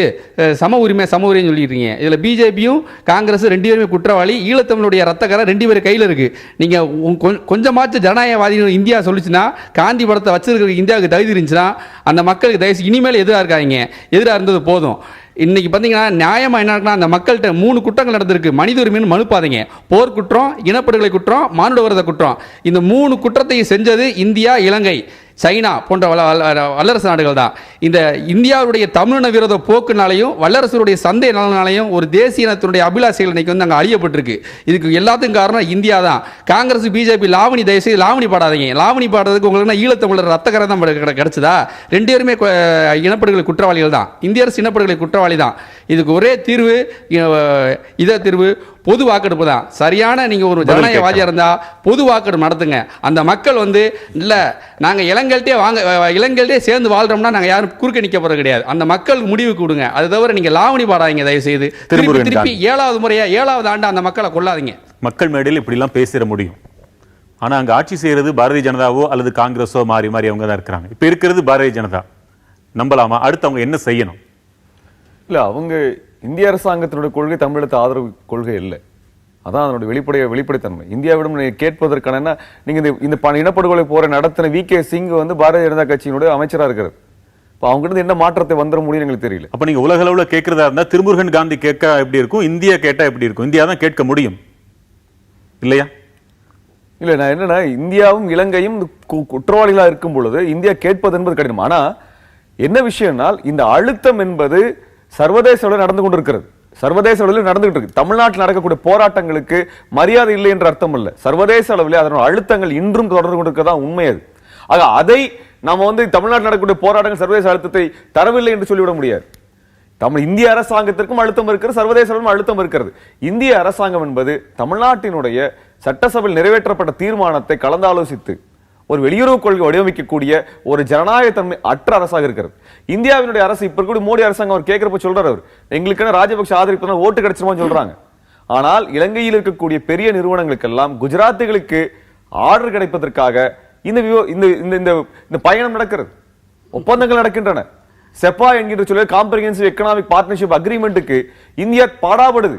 Speaker 8: சம உரிமைன்னு சொல்லிடுறீங்க. இதில் பிஜேபியும் காங்கிரஸ் ரெண்டு பேருமே குற்றவாளி. ஈழத்தமிழுடைய ரத்தக்கரை ரெண்டு பேரும் கையில் இருக்குது. நீங்கள் கொஞ்சமாச்சும் ஜனநாயகவாதிகள் இந்தியா சொல்லிச்சுன்னா, காந்தி படத்தை வச்சிருக்கிற இந்தியாவுக்கு தகுதி இருந்துச்சுன்னா, அந்த மக்களுக்கு தயவுசெய்து இனிமேல் எதிராக இருக்காங்க, எதிராக இருந்தது போதும். இன்னைக்கு பார்த்தீங்கன்னா நியாயமாக என்ன இருக்குன்னா, அந்த மக்கள்கிட்ட 3 குற்றங்கள் நடந்திருக்கு. மனித உரிமைன்னு மனுப்பாதீங்க. போர் குற்றம், இனப்படுகொலை குற்றம், மானுட விரோத குற்றம். இந்த 3 குற்றத்தையும் செஞ்சது இந்தியா, இலங்கை, சைனா போன்ற வல்லரசு நாடுகள் தான். இந்த இந்தியாவுடைய தமிழின விரோத போக்குனாலையும் வல்லரசுடைய சந்தை நலனாலையும் ஒரு தேசிய இனத்தினுடைய அபிலாஷைகள் இன்னைக்கு வந்து அங்கே அழியப்பட்டிருக்கு. இதுக்கு எல்லாத்துக்கும் காரணம் இந்தியா தான். காங்கிரஸ் பிஜேபி லாவணி, தயவுசெய்து லாவணி பாடாதீங்க. லாவணி பாடுறதுக்கு உங்களுக்கு ஈழத்தமிழர் ரத்தக்கரை தான் கிடைச்சதா? ரெண்டு பேருமே இனப்படுகொலை குற்றவாளிகள் தான். இந்திய அரசு இனப்படுகொலை குற்றவாளி தான். இதுக்கு ஒரே தீர்வு, இதை தீர்வு பொது வாக்கெடுப்பு தான். சரியான நீங்க ஒரு ஜனநாயகவாதியா இருந்தா பொது வாக்கெடுப்பு நடத்துங்க. அந்த மக்கள் வந்து இல்ல நாங்க இளங்கள்டே சேர்ந்து வாழ்றோம்னா நாங்க யாரும் குறுக்க நிக்க போறது கிடையாது. அந்த மக்கள் முடிவு கொடுங்க. அது தவிர நீங்க லாவணி பாடாதீங்க தயவு செய்து. திருப்பி 7வது ஆண்டு அந்த மக்களை கொள்ளாதீங்க.
Speaker 1: மக்கள் மேடையில் இப்படி எல்லாம் பேசிட முடியும். ஆனா அங்க ஆட்சி செய்யறது பாரதிய ஜனதாவோ அல்லது காங்கிரஸோ மாறி மாறி அவங்க தான் இருக்கிறாங்க. இப்ப இருக்கிறது பாரதிய ஜனதா. நம்பலாமா? அடுத்து அவங்க என்ன செய்யணும்?
Speaker 2: இல்ல, அவங்க இந்திய அரசாங்கத்தினுடைய கொள்கை தமிழகத்து ஆதரவு கொள்கை இல்லை. அதான் அதனுடைய வெளிப்படைத்தன்மை. இந்தியாவிடம் கேட்பதற்கான நீங்க இந்த இனப்படுகொலை போற நடத்தின VK சிங் வந்து பாரதிய ஜனதா கட்சியினுடைய அமைச்சரா இருக்கிறது. அவங்க கிட்ட என்ன மாற்றத்தை வந்துட முடியும் எங்களுக்கு தெரியல.
Speaker 1: அப்ப நீங்க உலக அளவுல கேட்கறதா இருந்தா திருமுருகன் காந்தி கேட்க எப்படி இருக்கும், இந்தியா கேட்டா எப்படி இருக்கும்? இந்தியா தான் கேட்க முடியும் இல்லையா?
Speaker 2: இல்ல, நான் என்னன்னா, இந்தியாவும் இலங்கையும் குற்றவாளிகளா இருக்கும் பொழுது இந்தியா கேட்பது என்பது கடினம். ஆனா என்ன விஷயம்னால், இந்த அழுத்தம் என்பது சர்வதேச அளவில் நடந்து கொண்டிருக்கிறது. சர்வதேச அளவில் நடந்துகிட்டு இருக்கு. தமிழ்நாட்டில் நடக்கக்கூடிய போராட்டங்களுக்கு மரியாதை இல்லை என்ற அர்த்தம் இல்ல. சர்வதேச அளவில் அதனுடைய அழுத்தங்கள் இன்றும் தொடர்ந்து கொண்டிருக்கிறதா உண்மை அது. ஆக அதை நாம வந்து தமிழ்நாட்டில் நடக்கக்கூடிய போராட்டங்கள் சர்வதேச அழுத்தத்தை தரவில்லை என்று சொல்லிவிட முடியாது. இந்திய அரசாங்கத்திற்கும் அழுத்தம் இருக்கிறது, சர்வதேச அளவிலும் அழுத்தம் இருக்கிறது. இந்திய அரசாங்கம் என்பது தமிழ்நாட்டினுடைய சட்டசபையில் நிறைவேற்றப்பட்ட தீர்மானத்தை கலந்தாலோசித்து ஒரு வெளியுறவு கொள்கை வடிவமைக்கக்கூடிய ஒரு ஜனநாயக தன்மை அற்ற அரசாக இருக்கிறது. இந்தியாவினுடைய அரசு இப்ப கூட மோடி அரசாங்கம் அவர் கேட்கிறப்ப சொல்றாரு, அவர் எங்களுக்கு ராஜபக்ஷ ஆதரிப்பு ஓட்டு கிடைச்சிருமான்னு சொல்றாங்க. ஆனால் இலங்கையில் இருக்கக்கூடிய பெரிய நிறுவனங்களுக்கெல்லாம் குஜராத்திகளுக்கு ஆர்டர் கிடைப்பதற்காக இந்த பயணம் நடக்கிறது, ஒப்பந்தங்கள் நடக்கின்றன. செப்பா என்கின்ற சொல்ல காம்ப்ரிஹென்சிவ் எக்கனாமிக் பார்ட்னர்ஷிப் அக்ரிமெண்ட்டுக்கு இந்தியா பாடாபடுது.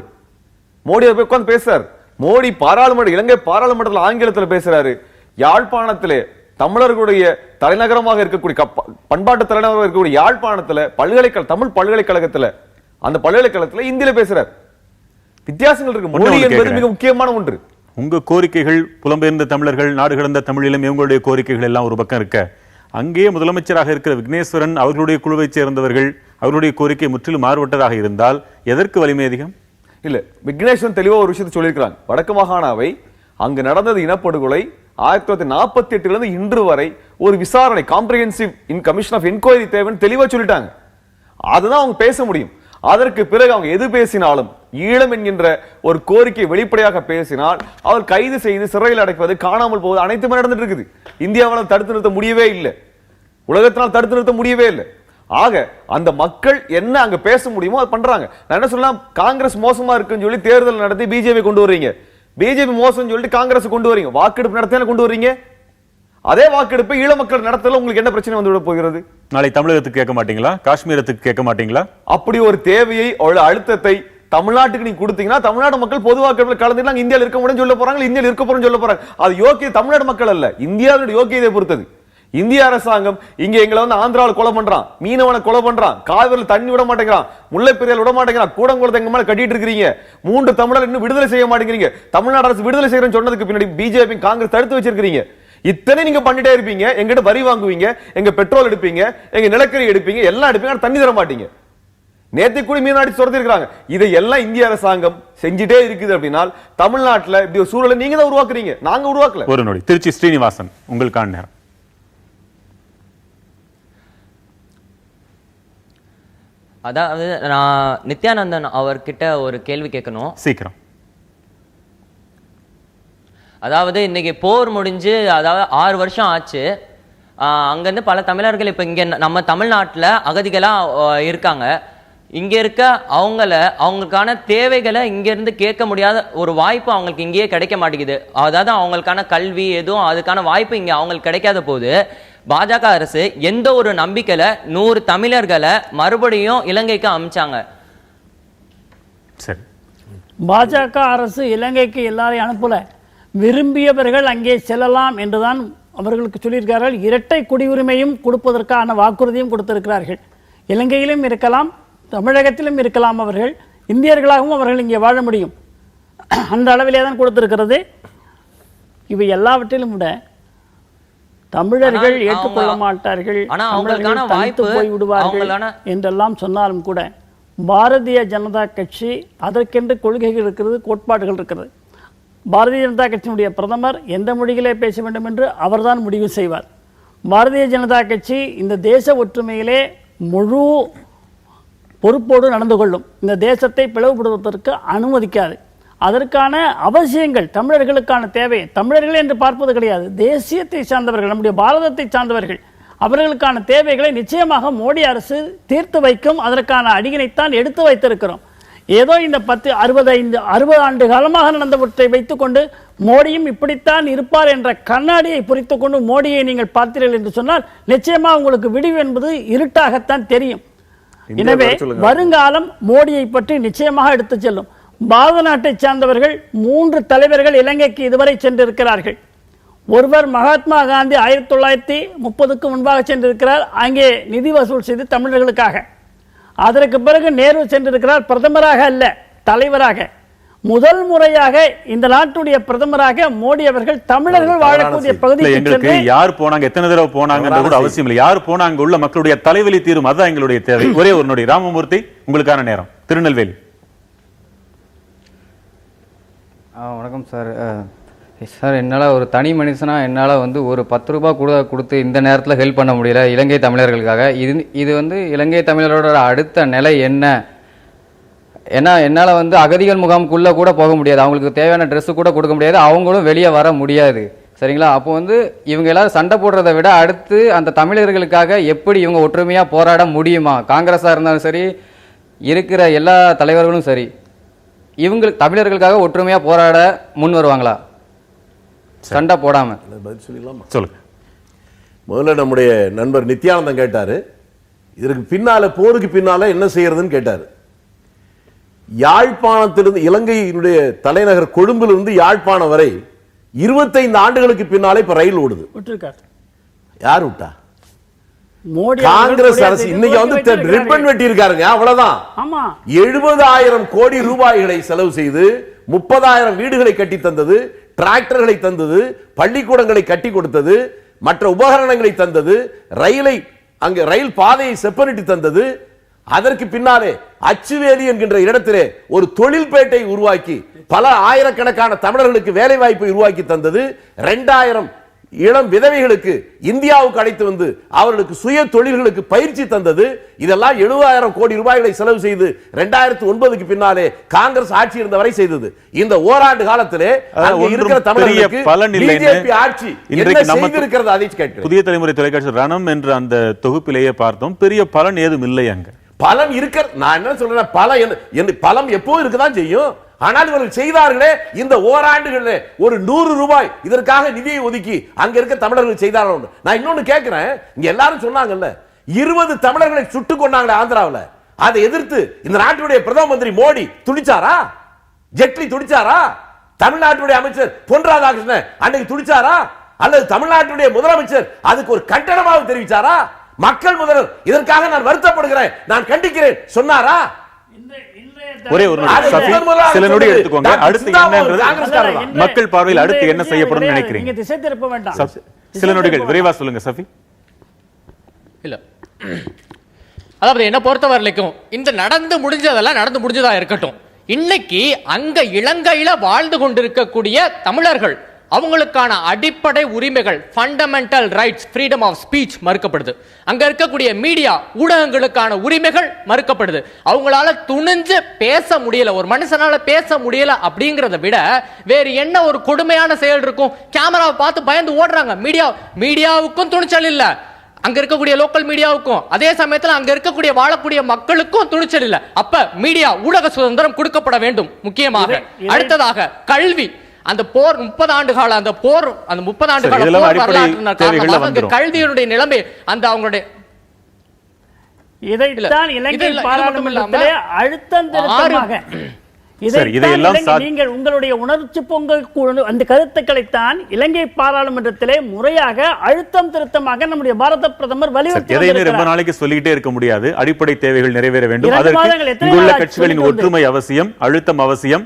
Speaker 2: மோடி போய் உட்கார்ந்து பேசுறாரு. மோடி இலங்கை பாராளுமன்றத்தில் ஆங்கிலத்தில் பேசுறாரு. யாழ்ப்பாணத்திலே தமிழர்களுடைய தலைநகரமாக இருக்கக்கூடிய பண்பாட்டு தலைநகரமாக இருக்கக்கூடிய யாழ்ப்பாணத்துல தமிழ் பல்கலைக்கழகத்துல அந்த பல்கலைக்கழகத்துல இந்தியில பேசுறார். வித்தியாசங்கள் இருக்கு. மொழி என்பது மிக முக்கியமான ஒன்று.
Speaker 1: உங்க கோரிக்கைகள், புலம்பெயர்ந்த தமிழர்கள், நாடு கடந்த தமிழிலும் இவங்களுடைய கோரிக்கைகள் எல்லாம் ஒரு பக்கம் இருக்க, அங்கே முதலமைச்சராக இருக்கிற விக்னேஸ்வரன் அவர்களுடைய குழுவைச் சேர்ந்தவர்கள் அவருடைய கோரிக்கை முற்றிலும் மாறுபட்டதாக இருந்தால் எதற்கு வலிமை அதிகம்? இல்ல,
Speaker 2: விக்னேஸ்வரன் தெளிவா ஒரு விஷயத்தை சொல்லியிருக்கிறாங்க. வடக்கு மாகாணாவை அங்கு நடந்தது இனப்படுகொலை 1948 இன்று வரை ஒரு விசாரணை காம்ப்ரிஹென்சிவ் கமிஷன் ஆஃப் என்கொயரி தேவைன்னு தெளிவா சொல்லிட்டாங்க. அதுதான் அவங்க பேச முடியும். அதற்கு பிறகு அவங்க எது பேசினாலும் ஈழம் என்கின்ற ஒரு கோரிக்கை வெளிப்படையாக பேசினால் அவர் கைது செய்து சிறையில் அடைப்பது, காணாமல் போவது அனைத்துமே நடந்துட்டு இருக்குது. இந்தியாவால் தடுத்து நிறுத்த முடியவே இல்லை, உலகத்தினால் தடுத்து நிறுத்த முடியவே இல்லை. ஆக அந்த மக்கள் என்ன அங்க பேச முடியுமோ அது பண்றாங்க. நான் என்ன சொல்லலாம், காங்கிரஸ் மோசமா இருக்குன்னு சொல்லி தேர்தல் நடத்தி பிஜேபி கொண்டு வர்றீங்க, பிஜேபி மோசம் சொல்லிட்டு காங்கிரஸ் கொண்டு வரீங்க, வாக்கெடுப்பு நடத்த கொண்டு வர்றீங்க. அதே வாக்கெடுப்பு ஈழ மக்கள் நடத்தல உங்களுக்கு என்ன பிரச்சனை வந்து விட போகிறது?
Speaker 1: நாளை தமிழகத்துக்கு கேட்க மாட்டீங்களா, காஷ்மீரத்துக்கு கேட்க மாட்டீங்களா?
Speaker 2: அப்படி ஒரு தேவையை அழுத்தத்தை தமிழ்நாட்டுக்கு நீங்க கொடுத்தீங்கன்னா தமிழ்நாடு மக்கள் பொது வாக்கெடுப்பில் கலந்துட்டு இந்தியாவில் இருக்க முடியும் சொல்ல போறாங்க, இந்தியாவில் இருக்க போறோம்னு சொல்ல போறாங்க. அது யோக்கிய தமிழ்நாடு மக்கள் அல்ல, இந்தியாவுடைய யோக்கியதை பொறுத்தது. இந்திய அரசாங்கம் இங்க எங்களை வந்து ஆந்திராவில் கொலை பண்றான், மீனவனை கொலை பண்றான், காவிரியில் தண்ணி விட மாட்டேங்கிறான், முல்லைப்பெரியால் விட மாட்டேங்கிறான், கூடங்குளத்தை எங்க மேல கட்டிட்டு இருக்கீங்க, 3 தமிழர் இன்னும் விடுதலை செய்ய மாட்டேங்கிறீங்க, தமிழ்நாடு அரசு விடுதலை செய்யறேன்னு சொன்னதுக்கு பின்னாடி பிஜேபி காங்கிரஸ் தடுத்து வச்சிருக்கீங்க. இத்தனை நீங்க பண்ணிட்டே இருப்பீங்க, எங்கிட்ட வரி வாங்குவீங்க, எங்க பெட்ரோல் எடுப்பீங்க, எங்க நிலக்கரி எடுப்பீங்க, எல்லாம் எடுப்பீங்க, தண்ணி தர மாட்டீங்க. நேற்று கூட மீனாடி சொல்லிருக்காங்க. இதை எல்லாம் இந்திய அரசாங்கம் செஞ்சுட்டே இருக்குது அப்படின்னா தமிழ்நாட்டில் இப்படி ஒரு சூழலை நீங்க தான் உருவாக்குறீங்க, நாங்க உருவாக்கல.
Speaker 1: ஒரு நொடி. திருச்சி ஸ்ரீனிவாசன், உங்களுக்கான நேரம்.
Speaker 9: அதாவது நான் நித்யானந்தன் அவர்கிட்ட ஒரு கேள்வி கேட்கணும்.
Speaker 1: சீக்கிரம்.
Speaker 9: அதாவது இன்னைக்கு போர் முடிஞ்சு அதாவது 6 வருஷம் ஆச்சு. அங்கேருந்து பல தமிழர்கள் இப்போ இங்கே நம்ம தமிழ்நாட்டில் அகதிகளாக இருக்காங்க. இங்கே இருக்க அவங்களுக்கான தேவைகளை இங்கேருந்து கேட்க முடியாத ஒரு வாய்ப்பு அவங்களுக்கு இங்கேயே கிடைக்க மாட்டேங்குது. அதாவது அவங்களுக்கான கல்வி எதுவும் அதுக்கான வாய்ப்பு இங்கே அவங்களுக்கு கிடைக்காத போது பாஜக அரசு எந்த ஒரு நம்பிக்கையில 100 தமிழர்களை மறுபடியும் இலங்கைக்கு அனுப்பிச்சாங்க?
Speaker 1: சரி,
Speaker 5: பாஜக அரசு இலங்கைக்கு எல்லாரையும் அனுப்பல, விரும்பியவர்கள் அங்கே செல்லலாம் என்றுதான் அவர்களுக்கு சொல்லியிருக்கிறார்கள். இரட்டை குடியுரிமையும் கொடுப்பதற்கான வாக்குறுதியும் கொடுத்திருக்கிறார்கள். இலங்கையிலும் இருக்கலாம், தமிழகத்திலும் இருக்கலாம், அவர்கள் இந்தியர்களாகவும் அவர்கள் இங்கே வாழ முடியும், அந்த அளவிலே தான் கொடுத்திருக்கிறது. இவை எல்லாவற்றிலும் விட தமிழர்கள் ஏற்றுக்கொள்ள மாட்டார்கள், போய் விடுவார்கள் என்றெல்லாம் சொன்னாலும் கூட பாரதிய ஜனதா கட்சி அதற்கென்று கொள்கைகள் இருக்கிறது, கோட்பாடுகள் இருக்கிறது. பாரதிய ஜனதா கட்சியினுடைய பிரதமர் எந்த மொழியிலே பேச வேண்டும் என்று அவர்தான் முடிவு செய்வார். பாரதிய ஜனதா கட்சி இந்த தேச ஒற்றுமையிலே முழு பொறுப்போடு நடந்து கொள்ளும், இந்த தேசத்தை பிளவுபடுவதற்கு அனுமதிக்காது. அதற்கான அவசியங்கள் தமிழர்களுக்கான தேவை, தமிழர்கள் என்று பார்ப்பது கிடையாது, தேசியத்தை சார்ந்தவர்கள், நம்முடைய பாரதத்தை சார்ந்தவர்கள், அவர்களுக்கான தேவைகளை நிச்சயமாக மோடி அரசு தீர்த்து வைக்கும். அதற்கான அடியினைத்தான் எடுத்து வைத்திருக்கிறோம். ஏதோ இந்த 60 ஆண்டு காலமாக நடந்தவற்றை வைத்துக்கொண்டு மோடியும் இப்படித்தான் இருப்பார் என்ற கண்ணாடியை பொறித்து கொண்டு மோடியை நீங்கள் பார்த்தீர்கள் என்று சொன்னால் நிச்சயமாக உங்களுக்கு விடிவு என்பது இருட்டாகத்தான் தெரியும். எனவே வருங்காலம் மோடியை பற்றி நிச்சயமாக எடுத்து செல்லும். பாரத நாட்டை சார்ந்தவர்கள் 3 தலைவர்கள் இலங்கைக்கு இதுவரை சென்றிருக்கிறார்கள். ஒருவர் மகாத்மா காந்தி 1930க்கு முன்பாக சென்றிருக்கிறார், அங்கே நிதி வசூல் செய்து தமிழர்களுக்காக. அதற்கு பிறகு நேரு சென்றிருக்கிறார், பிரதமராக அல்ல, தலைவராக. முதல் முறையாக இந்த நாட்டுடைய பிரதமராக மோடி அவர்கள் தமிழர்கள் வாழக்கூடிய பகுதிக்கு
Speaker 1: யார் போனாங்க, எத்தனை தடவை போனாங்க கூட அவசியம் இல்லை, யார் போனாங்க உள்ள மக்களுடைய தலைவலி தீரும், அதுதான் எங்களுடைய தேவை. ஒரே ஒரு நொடி. ராமமூர்த்தி, உங்களுக்கான நேரம். திருநெல்வேலி.
Speaker 10: வணக்கம் சார். சார், என்னால் ஒரு தனி மனுஷனாக என்னால் வந்து ஒரு 10 ரூபா கூட கொடுத்து இந்த நேரத்தில் ஹெல்ப் பண்ண முடியல இலங்கை தமிழர்களுக்காக. இது வந்து இலங்கை தமிழரோட அடுத்த நிலை என்ன? ஏன்னா என்னால் வந்து அகதிகள் முகாமுக்குள்ளே கூட போக முடியாது, அவங்களுக்கு தேவையான ட்ரெஸ்ஸு கூட கொடுக்க முடியாது, அவங்களும் வெளியே வர முடியாது. சரிங்களா? அப்போ வந்து இவங்க எல்லாரும் சண்டை போடுறதை விட அடுத்து அந்த தமிழர்களுக்காக எப்படி இவங்க ஒற்றுமையாக போராட முடியுமா? காங்கிரஸாக இருந்தாலும் சரி, இருக்கிற எல்லா தலைவர்களும் சரி, இவங்களுக்கு தமிழர்களுக்காக ஒற்றுமையா போராட முன் வருவாங்களா சண்டை போடாம?
Speaker 4: பதில் சொல்லலாமா? சொல்லுங்க. முதல்ல நம்முடைய நண்பர் நித்யானந்தன் கேட்டாரு, இதற்கு பின்னால போருக்கு பின்னால என்ன செய்யறதுன்னு கேட்டாரு. யாழ்ப்பாணத்திலிருந்து இலங்கையினுடைய தலைநகர் கொழும்பிலிருந்து யாழ்ப்பாணம் வரை 25 ஆண்டுகளுக்கு பின்னாலே இப்ப ரயில் ஓடுது. யார் விட்டா? காங்கிரஸ் அரசு. இன்னைக்கு வந்து ரிப்பன் வெட்டி இருக்காருங்க, அவ்வளவுதான். 70,000 கோடி ரூபாய்களை செலவு செய்து 30,000 வீடுகளை கட்டி தந்தது, டிராக்டர்களை தந்தது, பள்ளிக்கூடங்களை கட்டி கொடுத்தது, மற்ற உபகரணங்களை தந்தது, ரயிலை அங்க ரயில் பாதையை செப்பனிட்டு தந்தது. அதற்கு பின்னாலே அச்சுவேலி என்கின்ற இடத்திலே ஒரு தொழில்பேட்டை உருவாக்கி பல ஆயிரக்கணக்கான தமிழர்களுக்கு வேலை வாய்ப்பை உருவாக்கி தந்தது. 2000 இளம் விதவைகளுக்கு இந்தியாவுக்கு அழைத்து வந்து அவர்களுக்கு சுய தொழில்களுக்கு பயிற்சி தந்தது. இதெல்லாம் 70,000 கோடி ரூபாய்களை செலவு செய்து 2009க்கு பின்னாலே காங்கிரஸ் ஆட்சி இருந்த வரை செய்தது. இந்த ஓராண்டு காலத்திலே இருக்கிற தமிழர்களுக்கு பிஜேபி ஆட்சி என்ன செய்திருக்கிறது அதை கேட்கிறேன்.
Speaker 1: புதிய தலைமுறை தொலைக்காட்சி ரணம் என்ற அந்த தொகுப்பிலேயே பார்த்தோம், பெரிய பலன் ஏதும் இல்லை. அங்க
Speaker 4: பலன் இருக்க, நான் என்ன சொல்றேன், பலம் எப்போ இருக்குதான் செய்யும். ஆனால் இவர்கள் செய்தார்களே இந்த ஓராண்டுகளில் ஒரு 100 ரூபாய் இதற்காக நிதியை ஒதுக்கி அங்க இருக்க தமிழர்கள் செய்தார்கள். நான் இன்னொன்னு கேட்கிறேன், இங்க எல்லாரும் சொன்னாங்கல்ல 20 தமிழர்களை சுட்டுக் கொண்டாங்களே ஆந்திராவில், அதை எதிர்த்து இந்த நாட்டுடைய பிரதம மந்திரி மோடி துடிச்சாரா? ஜெட்லி துடிச்சாரா? தமிழ்நாட்டுடைய அமைச்சர் பொன் ராதாகிருஷ்ணன் அன்னைக்கு துடிச்சாரா? அல்லது தமிழ்நாட்டுடைய முதலமைச்சர் அதுக்கு ஒரு கண்டனமாக தெரிவிச்சாரா? மக்கள் முதல்வர் இதற்காக நான் வருத்தப்படுகிறேன், நான் கண்டிக்கிறேன் சொன்னாரா?
Speaker 1: ஒரே ஒரு சில நொடி எடுத்துக்கோங்க. அடுத்து என்னன்றது மக்கள் பார்வையில் அடுத்து என்ன செய்யப்படும் நினைக்கிறீங்க?
Speaker 5: திசை திருப்ப வேண்டாம்.
Speaker 1: சில நொடிகள் விரைவா சொல்லுங்க சஃபி.
Speaker 7: இல்ல, அதாவது என்ன பொறுத்த வரைக்கும் இந்த நடந்து முடிஞ்சதா இருக்கட்டும். இன்னைக்கு அங்க இலங்கையில வாழ்ந்து கொண்டிருக்கக்கூடிய தமிழர்கள் அவங்களுக்கான அடிப்படை உரிமைகள், fundamental rights, freedom of speech மறுக்கப்படுது. அங்க இருக்கக்கூடிய மீடியா ஊடகங்களுக்கான உரிமைகள் மறுக்கப்படுது. அவங்களால துணிஞ்சு பேச முடியல, ஒரு மனுஷனால பேச முடியல அப்படிங்கறத விட வேறு என்ன ஒரு கொடுமையான செயல் இருக்கும்? கேமராவை பார்த்து பயந்து ஓடுறாங்க. மீடியாவுக்கும் துணிச்சல் இல்ல, அங்க இருக்கக்கூடிய லோக்கல் மீடியாவுக்கும், அதே சமயத்தில் அங்க இருக்கக்கூடிய வாழக்கூடிய மக்களுக்கும் துணிச்சல் இல்ல. அப்ப மீடியா ஊடக சுதந்திரம் கொடுக்கப்பட வேண்டும். முக்கியமாக அடுத்ததாக கல்வி. அந்த போர் 30 ஆண்டு கால அந்த 30 ஆண்டு கால வரலாற்று கல்வியினுடைய நிலைமை அந்த அவங்களுடைய
Speaker 5: இதைத்தான் இலங்கை பாராளுமன்றத்திலே அழுத்தம் திருத்தமாக நீங்கள் உங்களுடைய உணர்ச்சி பொங்கல் அந்த கருத்துக்களைத்தான் இலங்கை பாராளுமன்றத்திலே முறையாக அழுத்தம் திருத்தமாக நம்முடைய பாரத பிரதமர் வலியுறுத்தி
Speaker 1: ரொம்ப நாளைக்கு சொல்லிக்கிட்டே இருக்க முடியாது. அடிப்படை தேவைகள் நிறைவேற வேண்டும். அதற்கு இங்குள்ள கட்சிகளின் ஒற்றுமை அவசியம், அழுத்தம் அவசியம்.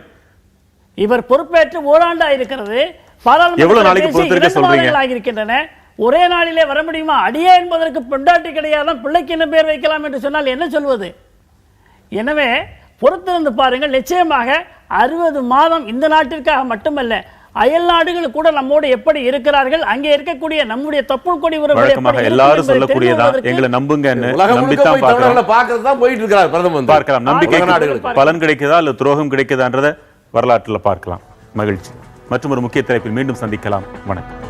Speaker 5: இவர் பொறுப்பேற்று ஓராண்டா இருக்கிறது. இருக்கின்றன. ஒரே நாளிலே வர முடியுமா? அடியே என்பதற்கு பெண்டாட்டி கிடையாது, பிள்ளைக்கு என்ன பேர் வைக்கலாம் என்று சொன்னால் என்ன சொல்வது? எனவே பொறுத்திருந்து பாருங்கள். நிச்சயமாக 60 மாதம் இந்த நாட்டிற்காக மட்டுமல்ல, அயல் நாடுகள் கூட நம்மோடு எப்படி இருக்கிறார்கள், அங்கே இருக்கக்கூடிய நம்முடைய தொப்புள் கொடி உறவுகள்
Speaker 1: எல்லாரும் சொல்லக்கூடியதான். எங்களை நம்புங்கன்னு நம்பித்தான் பார்க்கறதுதான் போயிட்டு இருக்கிறார் பிரதமர். பார்க்கலாம், நம்பிக்கை பலன் கிடைக்குதா அல்ல துரோகம் கிடைக்குதான்றத வரலாற்றில் பார்க்கலாம். மகிழ்ச்சி. மற்றும் ஒரு முக்கிய தலைப்பில் மீண்டும் சந்திக்கலாம். வணக்கம்.